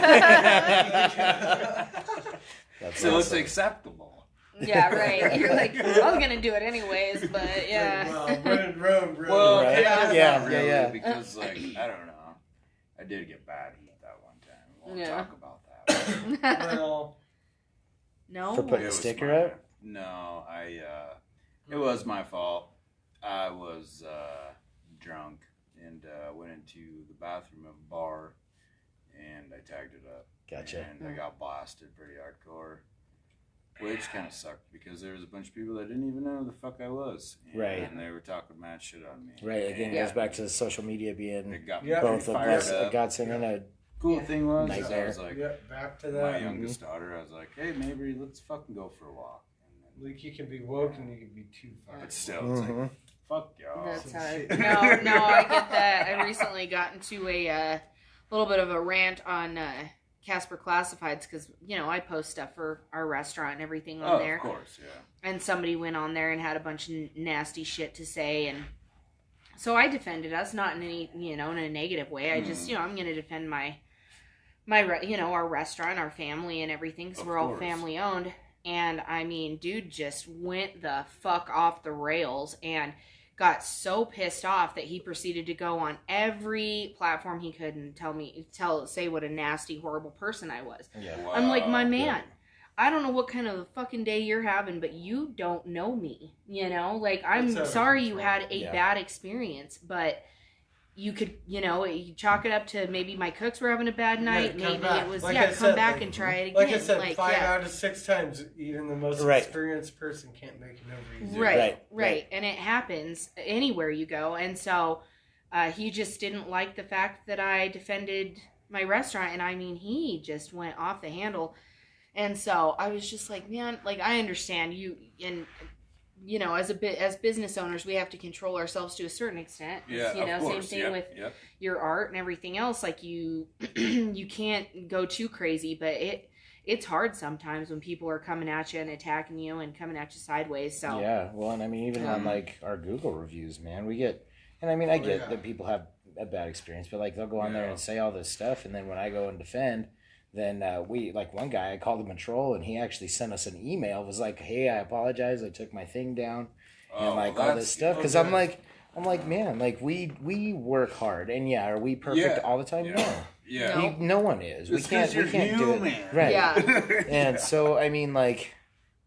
That's So it's awesome. acceptable. Yeah, right. You're like, I was gonna do it anyways, but yeah. Well, when in Rome, bro. Well, Right. yeah, Yeah, really, yeah. because like I don't know, I did get bad heat that one time. We won't Yeah. talk about that. Well, No. For putting It a was sticker my- up? No, it was my fault. I was drunk and went into the bathroom of a bar and I tagged it up. Gotcha. And I got blasted pretty hardcore. Which kind of sucked because there was a bunch of people that didn't even know who the fuck I was. Right. And they were talking mad shit on me. Right. Again, And goes back to social media being it got me Yeah. both pretty of fired us up. a godsend and a Cool thing was, is I Nightmare. was like, yeah, back to my that. youngest daughter, I was like, hey, maybe let's fucking go for a walk. And then, Like, you can be woke and you can be too far. but still, it's like, fuck y'all. That's Some how. shit. No, I get that. I recently got into a little bit of a rant on Casper Classifieds because I post stuff for our restaurant and everything on there. Of course, yeah. And somebody went on there and had a bunch of nasty shit to say, and so I defended us, not in any in a negative way. I just I'm going to defend my our restaurant, our family, and everything because Of we're all course. family owned. And I mean, dude just went the fuck off the rails and got so pissed off that he proceeded to go on every platform he could and say what a nasty, horrible person I was. yeah. I'm like, my Wow. man, I don't know what kind of a fucking day you're having, but you don't know me, Like, I'm It's out of sorry you control. had a Yeah. bad experience, but you could, you chalk it up to maybe my cooks were having a bad night. come Maybe back. it was, Like I come said, back like- and try it again. Like I said, 5 yeah. out of 6 times, even the most Right. experienced person can't make it over easy. Right. And it happens anywhere you go. And so he just didn't like the fact that I defended my restaurant. And I mean, he just went off the handle. And so I was just like, man, like, I understand you. And, as business owners, we have to control ourselves to a certain extent. Yeah, of course. Same thing with your art and everything else. Like, you you can't go too crazy, but it's hard sometimes when people are coming at you and attacking you and coming at you sideways. So Yeah. Well, and I mean, even on like our Google reviews, man, we get, and I mean, I get that people have a bad experience, but like they'll go on there and say all this stuff, and then when I go and defend, then we, like one guy, I called him a troll, and he actually sent us an email. Was like, hey, I apologize, I took my thing down, and like all this stuff, because I'm like, man, like we work hard, and yeah, are we perfect all the time? No. Yeah. No one is. It's We 'cause you're can't do human. it. Right. Yeah. And so, I mean, like,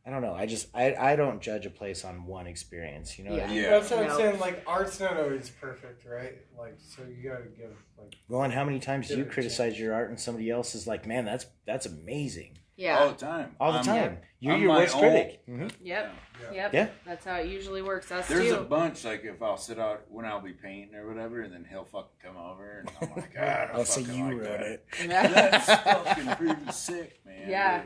I don't know. I don't judge a place on one experience. You know what I mean? Yeah. That's what I'm No. saying. Like, art's not always perfect, right? Like, so you gotta give, like... Well, and how many times do you Give it a criticize chance. your art and somebody else is like, man, that's amazing. yeah. All the time. All the time. You're I'm your my worst own- critic. Mm-hmm. Yep. Yeah. Yep. That's how it usually works. Us There's too. a bunch, like, if I'll sit out when I'll be painting or whatever, and then he'll fucking come over, and I'm like, I don't Oh, so fucking you like wrote that. it. That's fucking pretty sick, man. Yeah.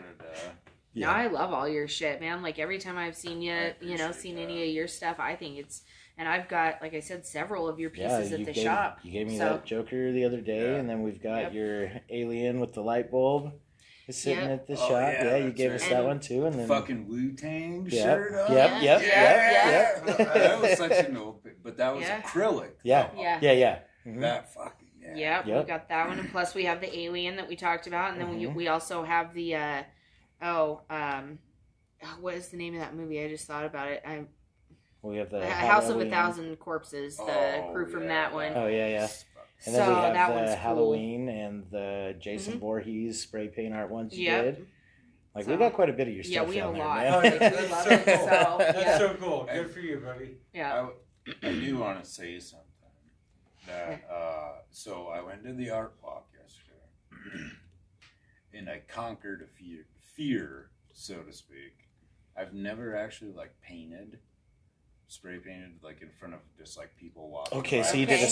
Yeah. No, I love all your shit, man. Like, every time I've seen you, appreciate seen that. any of your stuff, I think it's, and I've got, like I said, several of your Yeah, pieces at you the gave, shop. you gave me So- that Joker the other day, Yeah. and then we've got Yep. your alien with the light bulb is sitting Yep. at the Oh, shop. yeah, Yeah, you that's gave right. us that And- one too, and then Fucking Wu-Tang Yep, shirt on. yep, yep, Yeah. yep. That was such an old, but that was Yeah. acrylic. Yeah. Yeah. Yeah. Mhm. That fucking Yep, Yep. we got that one, and plus we have the alien that we talked about, and then Mhm. we also have the what is the name of that movie? I just thought about it. We have the House of a Halloween. Thousand Corpses, the Oh, crew from yeah, that one. Oh yeah. And then So we have that the one's Halloween and the Jason Mhm. Voorhees spray paint art ones you Yep. did. Like, So- we got quite a bit of your Yeah, stuff we have down a there, lot. man. Oh, yeah, We that's love so it. cool. So, That's yeah. so cool. Good for you, buddy. Yeah. I do want to say something. That so I went to the art walk yesterday, and I conquered a fear, so to speak. I've never actually like spray painted like in front of just like people walking. Okay, by so you the did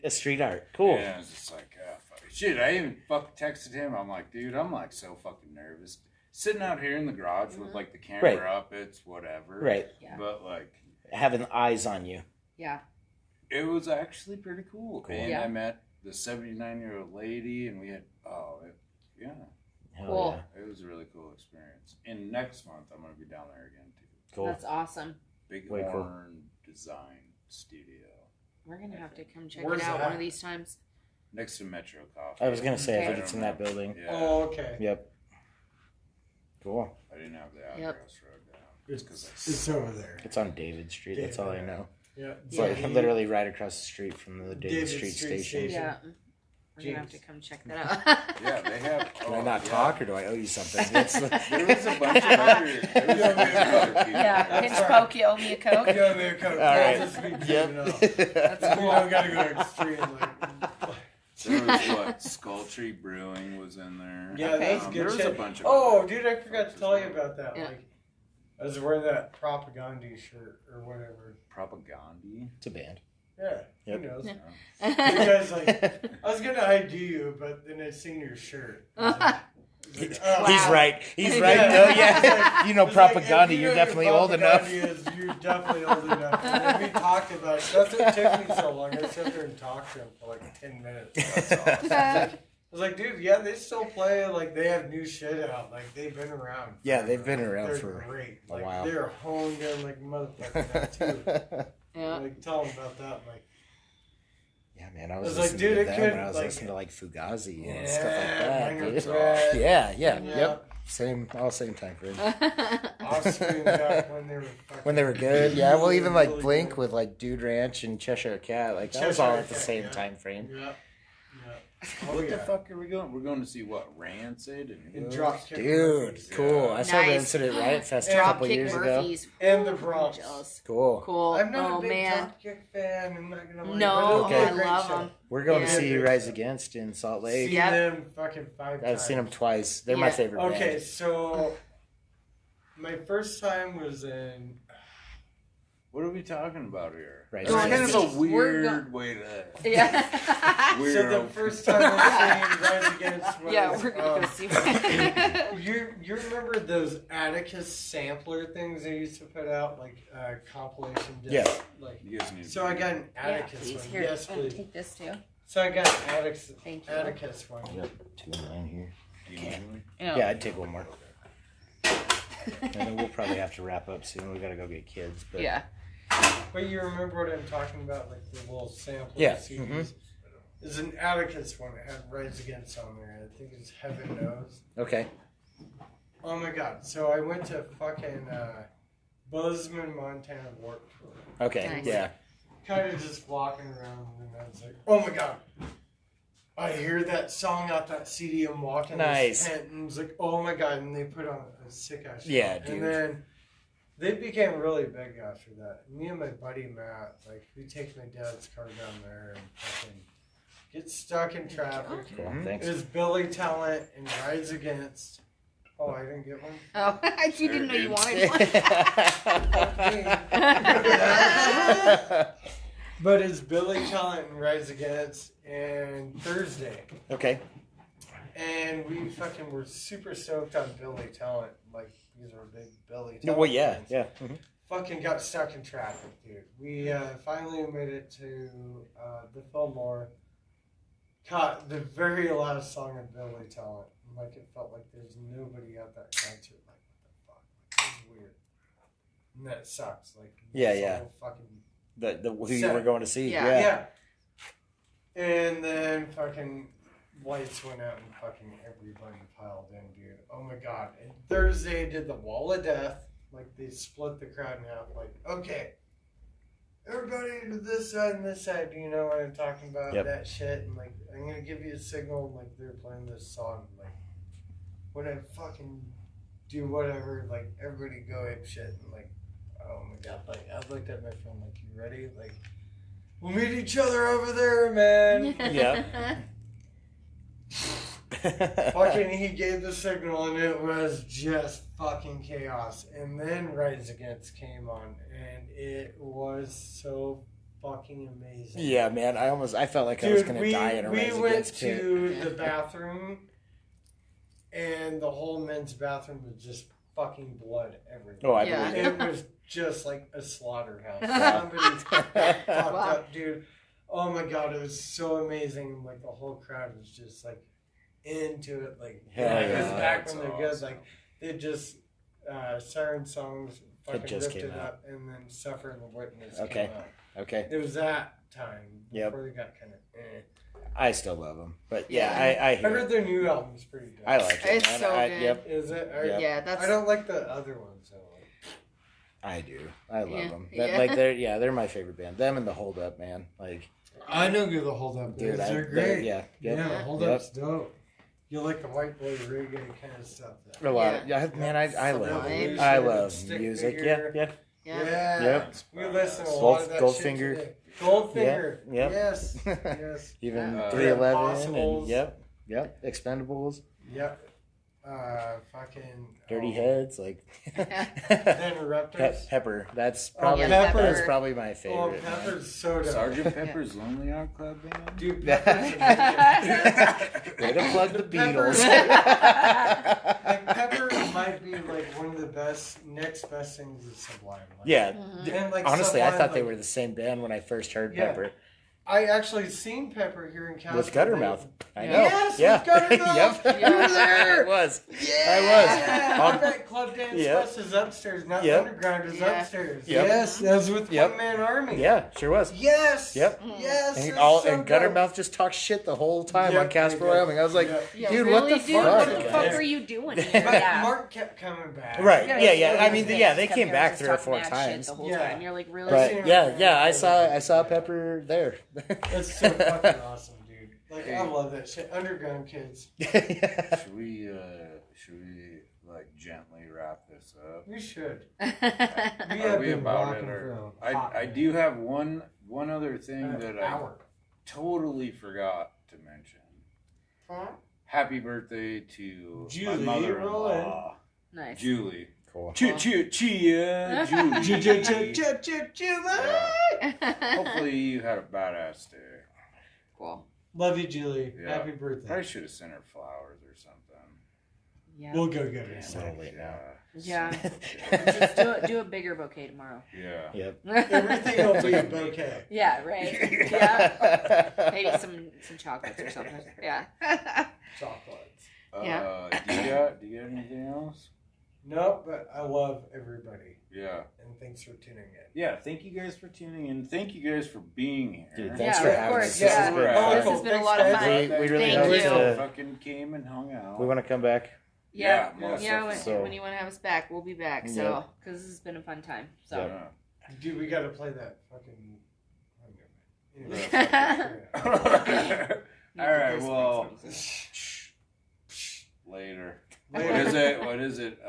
a street art. Cool. And I was just like, fuck. Shit. I even texted him. I'm like, dude, I'm like so fucking nervous. Sitting out here in the garage with like the camera up, it's whatever. Right. Yeah. But like Having eyes on you. Yeah. it was actually pretty cool. And Yeah. I met the 79-year-old lady, and we had yeah. Hell Cool. yeah. It was a really cool experience. And next month, I'm going to be down there again, too. Cool. That's awesome. Bighorn cool. Design Studio. We're gonna have to come check Where's it out that? one of these times. Next to Metro Coffee. I was going to say, I Okay. think it's in that building. Yeah. Oh, okay. Yep. Cool. I didn't have the address Yep. wrote down. It's, because it's over there. It's on David Street. That's all I know. Yeah. It's Yeah. like literally right across the street from the David, David Street Street station. Yeah. We're gonna have to Jeez. come check that out. Yeah, they have. Can I not talk, or do I owe you something? That's There was a bunch of other people. Yeah, That's pinch right. Coke, you owe me a Coke. Yeah, man, come on. All right. Just be Yep. giving up. That's You know, gotta go extreme. Like, There was what? Skull Tree Brewing was in there. yeah, Okay. that's good There was shit. a bunch of. Oh, other dude, I forgot to folks tell as you well. about that. Yeah. Like, I was wearing that propaganda shirt or whatever. Propaganda. It's a band. Yeah, Yep. who knows? Yeah. You guys, like, I was gonna ID you, but then I seen your shirt. I was like, oh. He's Wow. right. He's Yeah. right, though. Yeah. It's like- You know it's like, propaganda. if you You're know definitely what old enough. propaganda is, you're definitely old enough. And then we talked about it. That's what took me so long. I sat there and talked to him for like 10 minutes. That's awesome. I was like, dude, yeah, they still play. Like, they have new shit out. Like, they've been around. Yeah, they've forever. been around They're for great. a Like, while. they're honed in like motherfuckers now, too. Yeah. Like, tell them about that. Like, Yeah, man, I was It's like, listening dude, to it them could, when I was like- listening to like Fugazi and Yeah, stuff like that. Minor Dude. Threat. Yeah, Yeah. yep. All same time frame. Offspring back when they were fucking. When they were good, yeah. Well, even like really Blink good. with like Dude Ranch and Cheshire Cat, like that was all Cheshire at the Cat, same yeah. time frame. Yeah. Yeah. Oh, What yeah. the fuck are we going? We're going to see what? Rancid and And who Dropkick Dude, Murphys. cool. I saw Nice. Rancid at Riot Fest a couple Dropkick years ago. Murphys. And the Ooh, Bronx. I'm jealous. Cool. Cool. I'm not Oh a big man. Dropkick fan. I'm not gonna lie. No, but it'll be a I great love show. them. We're going to Yeah. see Rise Against in Salt Lake. Seen Yeah. them fucking 5 times. I've seen them twice. They're my Yeah. favorite Okay, band. so my first time was in. What are we talking about here? Right. It's kind of a We're weird way to. Yeah. Weird. So the first time I was seeing Rise Against was. Yeah, we're gonna go see. You remember those Atticus sampler things they used to put out, like compilation discs? Yeah. Like, You guys need to so I got an Yeah, Atticus please. one. Here, Yes, I'm gonna please. take this too. So I got an Thank you. Atticus one. I got 2 in mine here. Do you need one? Yeah, I'd take one more. And then we'll probably have to wrap up soon. We gotta go get kids. But Yeah. But you remember what I'm talking about, like the little sampler Yeah, CDs? mhm. There's an Atticus one that had Rise Against on there. I think it's Heaven Knows. Okay. Oh my god. So I went to fucking Bozeman, Montana Warped Tour. Okay. Nice. Yeah. Kind of just walking around, and I was like, oh my god. I hear that song out that CD. I'm walking Nice. this tent, and it's like, oh my god. And they put on a sick ass show. Yeah, dude. And then they became really big after that. Me and my buddy Matt, like, we take my dad's car down there and fucking get stuck in traffic. Cool. Thanks. It was Billy Talent and Rise Against. Oh, I didn't get one? Oh, you didn't know you wanted one. But it's Billy Talent and Rise Against and Thursday. Okay. And we fucking were super stoked on Billy Talent. Like, these are big Billy Talent. No, well, yeah, fans. yeah. Mhm. Fucking got stuck in traffic, dude. We finally made it to the Fillmore. Caught the very last song of Billy Talent. Like, it felt like there's nobody at that concert. Like, what the fuck? Like, it was weird. And that sucks. Like, Yeah, this yeah. whole fucking The who you Set. were going to see? Yeah. yeah. And then fucking lights went out and fucking everybody piled in, dude. Oh my god. And Thursday did the Wall of Death. Like, they split the crowd in half. Like, okay, everybody to this side and this side. You know what I'm talking about? Yep. That shit. And like, I'm gonna give you a signal. Like they're playing this song. Like, when I fucking do whatever, like everybody go ape shit. And like, oh my god. Like I looked at my phone. Like, you ready? Like, we'll meet each other over there, man. Yeah. Fucking, he gave the signal and it was just fucking chaos. And then Rise Against came on and it was so fucking amazing. Yeah, man. I felt like I was gonna die in a Rise we went Against pit. to the bathroom and the whole men's bathroom was just fucking blood everywhere. Oh, I Yeah. believe it. It was just like a slaughterhouse. Somebody fucked up, dude. Oh my god, it was so amazing. Like the whole crowd was just like into it. Like Hell it was yeah. back That's when they're good. awesome. Like they just Siren Songs fucking just ripped came it out. up, and then Suffer and the Witness Okay. came out. Okay. It was that time Yep. before they got kind of. I still love them, but yeah, Yeah. I I hear heard it. their new album's pretty good. I like it. It's man. so good. Yep. Is it? Yep. Yeah, that's I don't like the other ones. So. I do. I love Yeah. them. Yeah. Like they're my favorite band. Them and the Hold Up, man. Like, I know you're the Hold Up dude, dudes. They're great. yeah, yep, Yeah, Hold yep. Up's dope. You like the white boy reggae kind of stuff. A lot. Yeah, man. I love. Sublime. I love Stick music. figure. Yeah. yeah. Yeah. Yep. We listen to a Gold- lot of that Goldfinger. shit today. Goldfinger. Yep. Yes. Yes. Even Yeah. 311 Impossibles. and yep. Expendables, Yep. Fucking. Dirty Heads, like Then Raptors. Pepper. That's Oh, probably Pepper. that's probably my Oh, favorite. man. Pepper's so dope. Sergeant Pepper's Lonely Heart Club Band. Dude, Pepper's amazing. Way to plug the Pepper- Beatles. Like Pepper might be like one of the next best things is Sublime. Like, Yeah. And like Honestly, I Sublime, thought they like, were the same band when I first heard Yeah. Pepper. I actually seen Pepper here in Casper. With Guttermouth. I know. Yes, yeah. with Guttermouth. Yep. You were there. I was. Yeah. I was. I bet Club Dance Yep. West is upstairs, not Yep. Underground is Yeah. upstairs. Yep. Yes, that was with Yep. One Man Army. Yeah, sure was. Yes. Yep. Yes. And, it's all, so and good. Guttermouth just talked shit the whole time Yep, on Casper, they did. Wyoming. I was like, Yep. Yeah, dude, really, what the dude? fuck? What the fuck guys? are you doing But here? Yeah. Mark kept coming back. Right. Yeah, Yeah. it's I mean, really yeah, just they come came here back and 3 or talk 4 mad shit times. the whole Yeah. time. You're like, really? But yeah, I saw Pepper there. It's so fucking awesome, dude. Like, I love that shit. Underground kids. Should we like gently wrap this up? We should. Yeah. We Are have we been about rocking it? for Or a hot I minute. do have one other thing An that hour. I totally forgot to mention. Huh? Happy birthday to Julie, my mother-in-law, Nice. Julie. Cool. Chia, Julie. Yeah. Hopefully you had a badass day. Cool. Love you, Julie. Yeah. Happy birthday. Probably should have sent her flowers or something. Yeah. We'll go get her. Damn, some. little late now. Yeah. Just do a bigger bouquet tomorrow. Yeah. Yep. Everything will be a bouquet. Yeah, right. Yeah. Maybe some chocolates or something. Yeah. Chocolates. Yeah. Do you got anything else? No, but I love everybody. Yeah. And thanks for tuning in. Yeah, thank you guys for tuning in. Thank you guys for being here. Dude, Yeah, thanks for of having course. us. Yeah. This has been Yeah. fun. This has been a lot of Thanks, fun. guys. We really Thank hope you. to. Fucking came and hung out. We want to come back. Yeah. Yeah, most Yeah. definitely. When you want to have us back, we'll be back. So, Yeah. because this has been a fun time. So. Yeah. Dude, we got to play that fucking. Anyway. All right, well, later. What is it?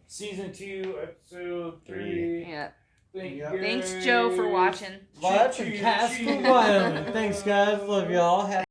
Season 2, episode 3. Yeah. Thank you. Thanks, Joe, for watching. Live from Casper, Wyoming. Thanks, guys. Love y'all.